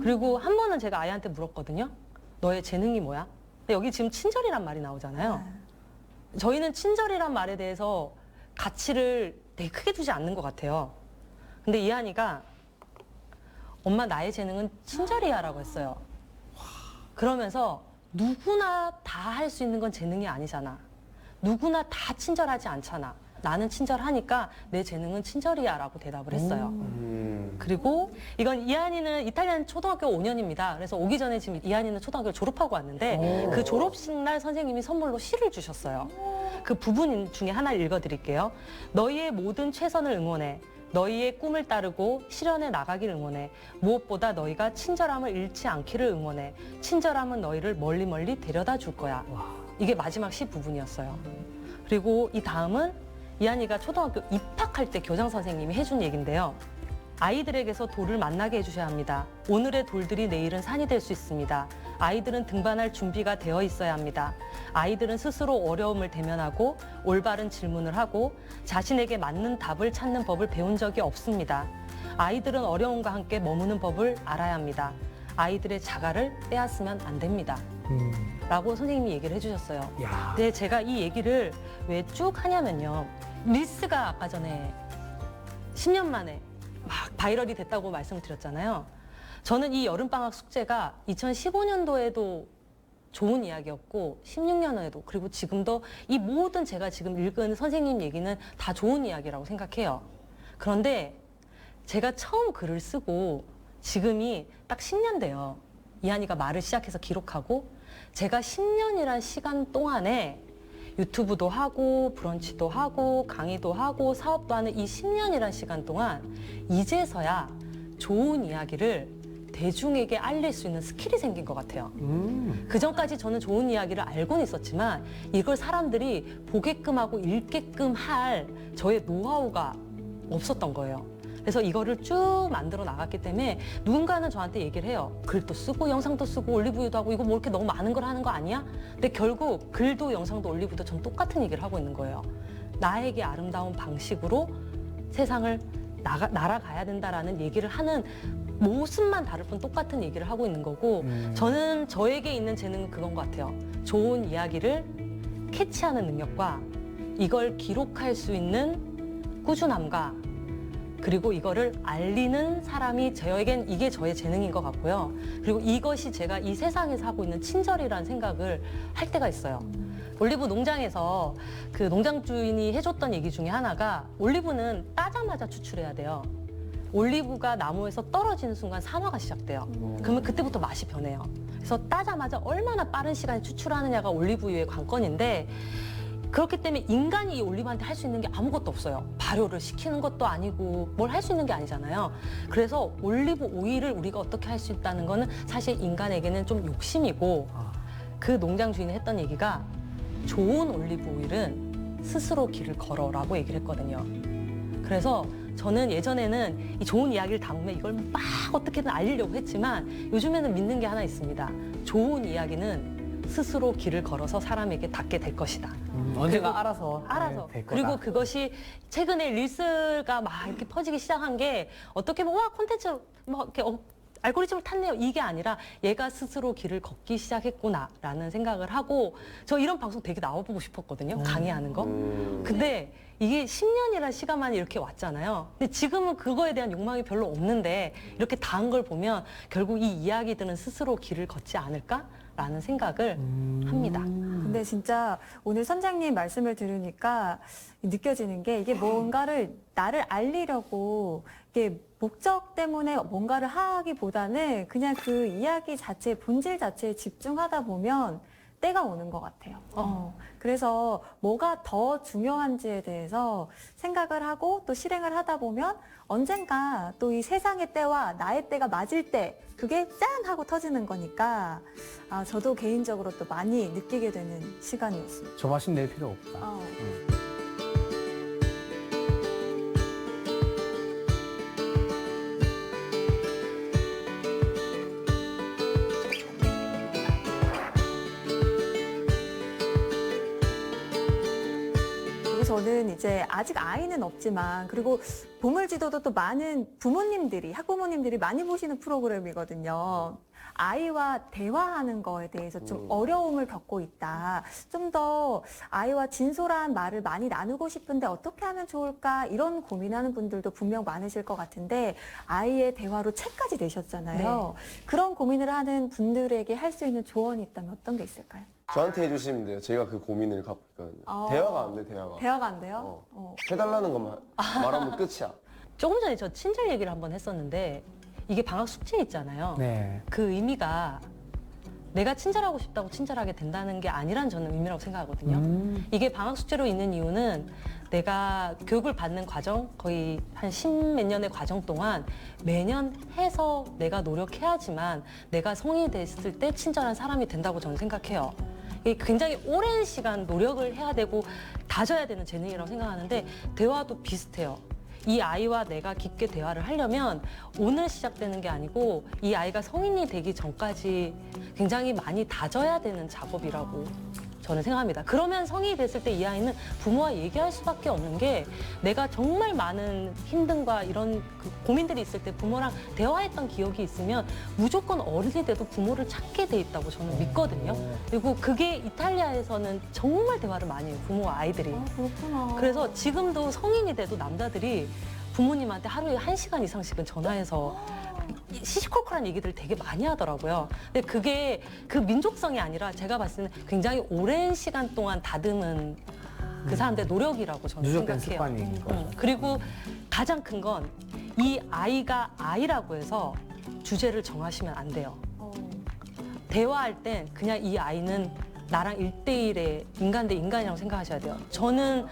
그리고 한 번은 제가 아이한테 물었거든요. 너의 재능이 뭐야? 근데 여기 지금 친절이란 말이 나오잖아요. 저희는 친절이란 말에 대해서 가치를 되게 크게 두지 않는 것 같아요. 근데 이한이가 엄마 나의 재능은 친절이야 라고 했어요. 그러면서 누구나 다 할 수 있는 건 재능이 아니잖아. 누구나 다 친절하지 않잖아. 나는 친절하니까 내 재능은 친절이야 라고 대답을 했어요. 그리고 이건 이한이는 이탈리안 초등학교 5년입니다. 그래서 오기 전에 지금 이한이는 초등학교를 졸업하고 왔는데 그 졸업식 날 선생님이 선물로 시를 주셨어요. 그 부분 중에 하나를 읽어드릴게요. 너희의 모든 최선을 응원해. 너희의 꿈을 따르고 실현해 나가길 응원해. 무엇보다 너희가 친절함을 잃지 않기를 응원해. 친절함은 너희를 멀리 멀리 데려다 줄 거야. 이게 마지막 시 부분이었어요. 그리고 이 다음은 이한이가 초등학교 입학할 때 교장 선생님이 해준 얘기인데요. 아이들에게서 돌을 만나게 해주셔야 합니다. 오늘의 돌들이 내일은 산이 될 수 있습니다. 아이들은 등반할 준비가 되어 있어야 합니다. 아이들은 스스로 어려움을 대면하고 올바른 질문을 하고 자신에게 맞는 답을 찾는 법을 배운 적이 없습니다. 아이들은 어려움과 함께 머무는 법을 알아야 합니다. 아이들의 자가를 빼앗으면 안 됩니다. 라고 선생님이 얘기를 해주셨어요. 야. 근데 제가 이 얘기를 왜 쭉 하냐면요. 릴스가 아까 전에 10년 만에 막 바이럴이 됐다고 말씀을 드렸잖아요. 저는 이 여름방학 숙제가 2015년도에도 좋은 이야기였고 16년에도 그리고 지금도 이 모든 제가 지금 읽은 선생님 얘기는 다 좋은 이야기라고 생각해요. 그런데 제가 처음 글을 쓰고 지금이 딱 10년 돼요. 이한이가 말을 시작해서 기록하고 제가 10년이란 시간 동안에 유튜브도 하고 브런치도 하고 강의도 하고 사업도 하는 이 10년이란 시간 동안 이제서야 좋은 이야기를 대중에게 알릴 수 있는 스킬이 생긴 것 같아요. 그전까지 저는 좋은 이야기를 알고는 있었지만 이걸 사람들이 보게끔 하고 읽게끔 할 저의 노하우가 없었던 거예요. 그래서 이거를 쭉 만들어 나갔기 때문에 누군가는 저한테 얘기를 해요. 글도 쓰고 영상도 쓰고 올리브유도 하고 이거 뭐 이렇게 너무 많은 걸 하는 거 아니야? 근데 결국 글도 영상도 올리브유도 전 똑같은 얘기를 하고 있는 거예요. 나에게 아름다운 방식으로 세상을 날아가야 된다라는 얘기를 하는 모습만 다를 뿐 똑같은 얘기를 하고 있는 거고 저는 저에게 있는 재능은 그건 것 같아요. 좋은 이야기를 캐치하는 능력과 이걸 기록할 수 있는 꾸준함과 그리고 이거를 알리는 사람이 저에겐 이게 저의 재능인 것 같고요. 그리고 이것이 제가 이 세상에서 하고 있는 친절이라는 생각을 할 때가 있어요. 올리브 농장에서 그 농장 주인이 해줬던 얘기 중에 하나가 올리브는 따자마자 추출해야 돼요. 올리브가 나무에서 떨어지는 순간 산화가 시작돼요. 그러면 그때부터 맛이 변해요. 그래서 따자마자 얼마나 빠른 시간에 추출하느냐가 올리브유의 관건인데 그렇기 때문에 인간이 이 올리브한테 할 수 있는 게 아무것도 없어요. 발효를 시키는 것도 아니고 뭘 할 수 있는 게 아니잖아요. 그래서 올리브 오일을 우리가 어떻게 할 수 있다는 거는 사실 인간에게는 좀 욕심이고 그 농장 주인이 했던 얘기가 좋은 올리브 오일은 스스로 길을 걸어라고 얘기를 했거든요. 그래서 저는 예전에는 이 좋은 이야기를 담으면 이걸 막 어떻게든 알리려고 했지만 요즘에는 믿는 게 하나 있습니다. 좋은 이야기는 스스로 길을 걸어서 사람에게 닿게 될 것이다. 언젠가 알아서 될 거다. 그리고 그것이 최근에 릴스가 막 이렇게 퍼지기 시작한 게 어떻게 보면 와 콘텐츠 막 이렇게 알고리즘을 탔네요. 이게 아니라 얘가 스스로 길을 걷기 시작했구나라는 생각을 하고 저 이런 방송 되게 나와보고 싶었거든요. 강의하는 거. 근데 이게 10년이라는 시간만에 이렇게 왔잖아요. 근데 지금은 그거에 대한 욕망이 별로 없는데 이렇게 닿은 걸 보면 결국 이 이야기들은 스스로 길을 걷지 않을까라는 생각을 합니다. 근데 진짜 오늘 선장님 말씀을 들으니까 느껴지는 게 이게 뭔가를 나를 알리려고 이게 목적 때문에 뭔가를 하기보다는 그냥 그 이야기 자체, 본질 자체에 집중하다 보면 때가 오는 것 같아요. 그래서 뭐가 더 중요한지에 대해서 생각을 하고 또 실행을 하다 보면 언젠가 또 이 세상의 때와 나의 때가 맞을 때 그게 짠 하고 터지는 거니까 저도 개인적으로 또 많이 느끼게 되는 시간이었습니다. 저 맛은 낼 필요 없다. 여기서는 이제 아직 아이는 없지만 그리고 보물지도도 또 많은 부모님들이 학부모님들이 많이 보시는 프로그램이거든요. 아이와 대화하는 거에 대해서 좀 어려움을 겪고 있다. 좀 더 아이와 진솔한 말을 많이 나누고 싶은데 어떻게 하면 좋을까? 이런 고민하는 분들도 분명 많으실 것 같은데 아이의 대화로 책까지 내셨잖아요. 그런 고민을 하는 분들에게 할 수 있는 조언이 있다면 어떤 게 있을까요? 저한테 해주시면 돼요. 제가 그 고민을 갖고 있거든요. 대화가 안 돼, 대화가. 대화가 안 돼요? 해달라는 것만 말하면 끝이야. 조금 전에 저 친절 얘기를 한번 했었는데 이게 방학 숙제 있잖아요. 네. 그 의미가 내가 친절하고 싶다고 친절하게 된다는 게 아니란 저는 의미라고 생각하거든요. 이게 방학 숙제로 있는 이유는 내가 교육을 받는 과정, 거의 한 10몇 년의 과정 동안 매년 해서 내가 노력해야지만 내가 성인이 됐을 때 친절한 사람이 된다고 저는 생각해요. 이게 굉장히 오랜 시간 노력을 해야 되고 다져야 되는 재능이라고 생각하는데 대화도 비슷해요. 이 아이와 내가 깊게 대화를 하려면 오늘 시작되는 게 아니고 이 아이가 성인이 되기 전까지 굉장히 많이 다져야 되는 작업이라고 저는 생각합니다. 그러면 성인이 됐을 때 이 아이는 부모와 얘기할 수밖에 없는 게 내가 정말 많은 힘듦과 이런 그 고민들이 있을 때 부모랑 대화했던 기억이 있으면 무조건 어른이 돼도 부모를 찾게 돼 있다고 저는 믿거든요. 그리고 그게 이탈리아에서는 정말 대화를 많이 해요. 부모와 아이들이. 그렇구나. 그래서 지금도 성인이 돼도 남자들이 부모님한테 하루에 1시간 이상씩은 전화해서 시시콜콜한 얘기들을 되게 많이 하더라고요. 근데 그게 그 민족성이 아니라 제가 봤을 때는 굉장히 오랜 시간 동안 다듬은 그 사람들의 노력이라고 저는 누적된 생각해요. 습관인 거죠. 그리고 가장 큰 건 이 아이가 아이라고 해서 주제를 정하시면 안 돼요. 대화할 땐 그냥 이 아이는 나랑 1대1의 인간 대 인간이라고 생각하셔야 돼요. 저는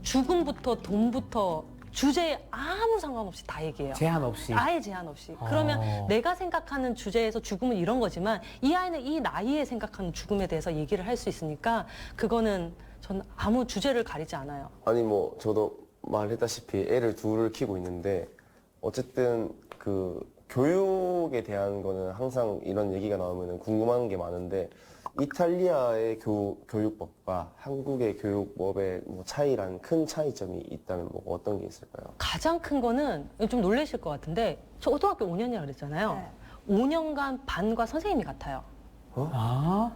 죽음부터 돈부터 주제에 아무 상관없이 다 얘기해요. 제한 없이. 아예 제한 없이. 그러면 내가 생각하는 주제에서 죽음은 이런 거지만 이 아이는 이 나이에 생각하는 죽음에 대해서 얘기를 할 수 있으니까 그거는 전 아무 주제를 가리지 않아요. 아니 뭐 저도 말했다시피 애를 둘을 키우고 있는데 어쨌든 그 교육에 대한 거는 항상 이런 얘기가 나오면 궁금한 게 많은데 이탈리아의 교육법과 한국의 교육법의 뭐 차이란 큰 차이점이 있다면 뭐 어떤 게 있을까요? 가장 큰 거는 좀 놀라실 것 같은데 저 고등학교 5년이라고 그랬잖아요. 네. 5년간 반과 선생님이 같아요. 아?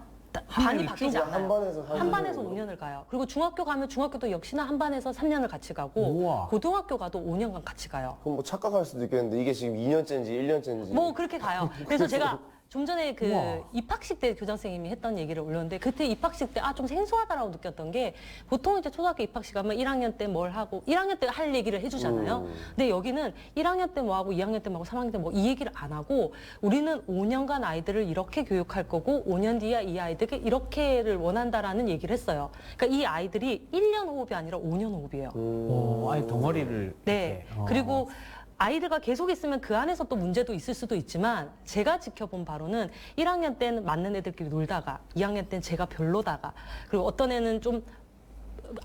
반이 바뀌지 않아요. 한 반에서 5년을 가요. 그리고 중학교 가면 중학교도 역시나 한 반에서 3년을 같이 가고 우와. 고등학교 가도 5년간 같이 가요. 그럼 뭐 착각할 수도 있겠는데 이게 지금 2년째인지 1년째인지 뭐 그렇게 가요. 그래서 제가 좀 전에 그 우와. 입학식 때 교장 선생님이 했던 얘기를 올렸는데 그때 입학식 때 좀 생소하다라고 느꼈던 게 보통 이제 초등학교 입학식 하면 1학년 때 뭘 하고 1학년 때 할 얘기를 해주잖아요. 근데 여기는 1학년 때 뭐 하고 2학년 때 뭐 하고 3학년 때 뭐 이 얘기를 안 하고 우리는 5년간 아이들을 이렇게 교육할 거고 5년 뒤에 이 아이들에게 이렇게를 원한다라는 얘기를 했어요. 그러니까 이 아이들이 1년 호흡이 아니라 5년 호흡이에요. 오, 아니 덩어리를. 네. 이렇게. 그리고 아이들과 계속 있으면 그 안에서 또 문제도 있을 수도 있지만 제가 지켜본 바로는 1학년 때는 맞는 애들끼리 놀다가 2학년 때는 제가 별로다가 그리고 어떤 애는 좀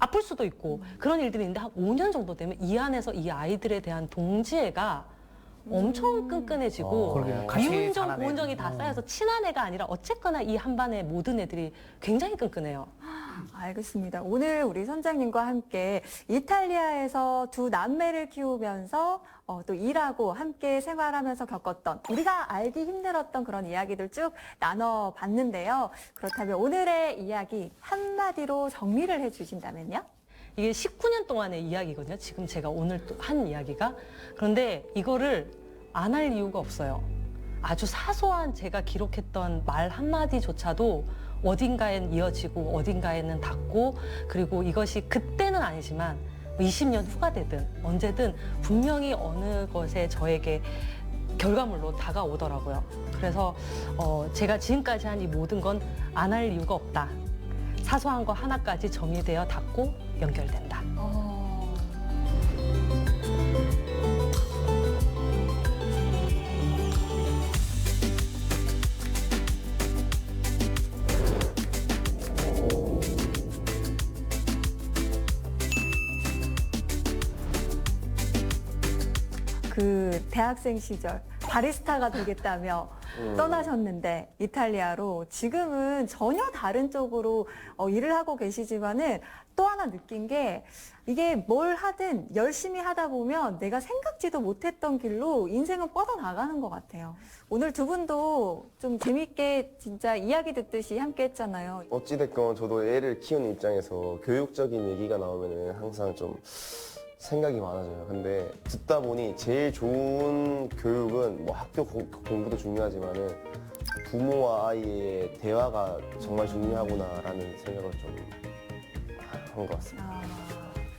아플 수도 있고 그런 일들이 있는데 한 5년 정도 되면 이 안에서 이 아이들에 대한 동지애가 엄청 끈끈해지고 그러게요. 같이 미운정, 자라는 고운정이 애들. 다 쌓여서 친한 애가 아니라 어쨌거나 이 한 반의 모든 애들이 굉장히 끈끈해요. 알겠습니다. 오늘 우리 선장님과 함께 이탈리아에서 두 남매를 키우면서 또 일하고 함께 생활하면서 겪었던 우리가 알기 힘들었던 그런 이야기들 쭉 나눠봤는데요. 그렇다면 오늘의 이야기 한마디로 정리를 해주신다면요? 이게 19년 동안의 이야기거든요. 지금 제가 오늘 또 한 이야기가. 그런데 이거를 안 할 이유가 없어요. 아주 사소한 제가 기록했던 말 한마디조차도 어딘가엔 이어지고 어딘가에는 닿고 그리고 이것이 그때는 아니지만 20년 후가 되든 언제든 분명히 어느 것에 저에게 결과물로 다가오더라고요. 그래서 제가 지금까지 한 이 모든 건 안 할 이유가 없다. 사소한 거 하나까지 정리되어 닿고 연결된다. 그 대학생 시절 바리스타가 되겠다며 떠나셨는데 이탈리아로 지금은 전혀 다른 쪽으로 일을 하고 계시지만은 또 하나 느낀 게 이게 뭘 하든 열심히 하다 보면 내가 생각지도 못했던 길로 인생은 뻗어나가는 것 같아요. 오늘 두 분도 좀 재밌게 진짜 이야기 듣듯이 함께 했잖아요. 어찌됐건 저도 애를 키우는 입장에서 교육적인 얘기가 나오면은 항상 좀 생각이 많아져요. 근데 듣다 보니 제일 좋은 교육은 뭐 학교 공부도 중요하지만은 부모와 아이의 대화가 정말 중요하구나라는 생각을 좀 한 것 같습니다. 아,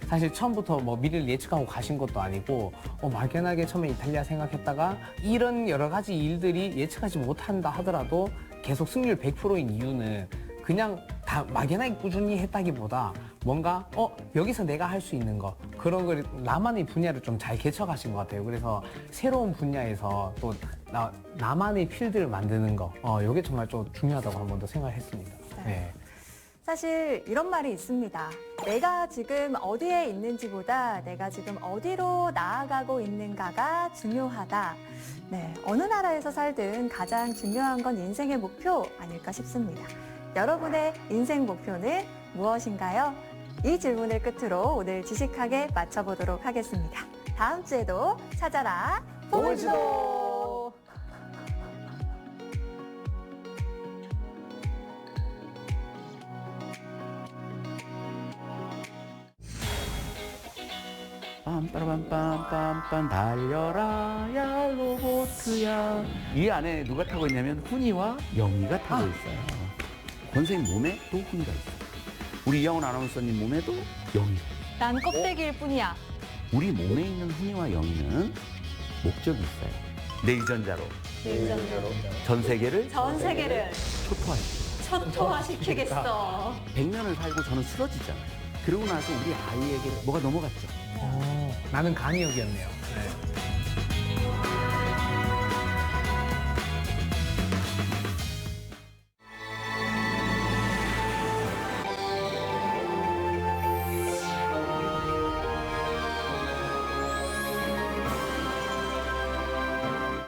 사실 처음부터 뭐 미래를 예측하고 가신 것도 아니고 막연하게 처음에 이탈리아 생각했다가 이런 여러 가지 일들이 예측하지 못한다 하더라도 계속 승률 100%인 이유는 그냥 다 막연하게 꾸준히 했다기보다 뭔가 여기서 내가 할 수 있는 거 그런 걸 나만의 분야를 좀 잘 개척하신 것 같아요. 그래서 새로운 분야에서 또 나만의 필드를 만드는 거 이게 정말 좀 중요하다고 한 번 더 생각했습니다. 네. 사실 이런 말이 있습니다. 내가 지금 어디에 있는지보다 내가 지금 어디로 나아가고 있는가가 중요하다. 네, 어느 나라에서 살든 가장 중요한 건 인생의 목표 아닐까 싶습니다. 여러분의 인생 목표는 무엇인가요? 이 질문을 끝으로 오늘 지식하게 마쳐보도록 하겠습니다. 다음 주에도 찾아라 보물지도! 빰빠라빰빰빰빰 달려라 야 로보트야. 이 안에 누가 타고 있냐면 훈이와 영희가 타고 있어요. 권선생님 몸에 또 훈이가 있어요. 우리 이영훈 아나운서님 몸에도 영희가. 난 껍데기일 뿐이야. 우리 몸에 있는 훈이와 영희는 목적이 있어요. 내 유전자로 전 세계를 전 세계를 초토화시켜요. 초토화시키겠어. 100년을 살고 저는 쓰러지잖아요. 그러고 나서 우리 아이에게 뭐가 넘어갔죠. 나는 강의역이었네요.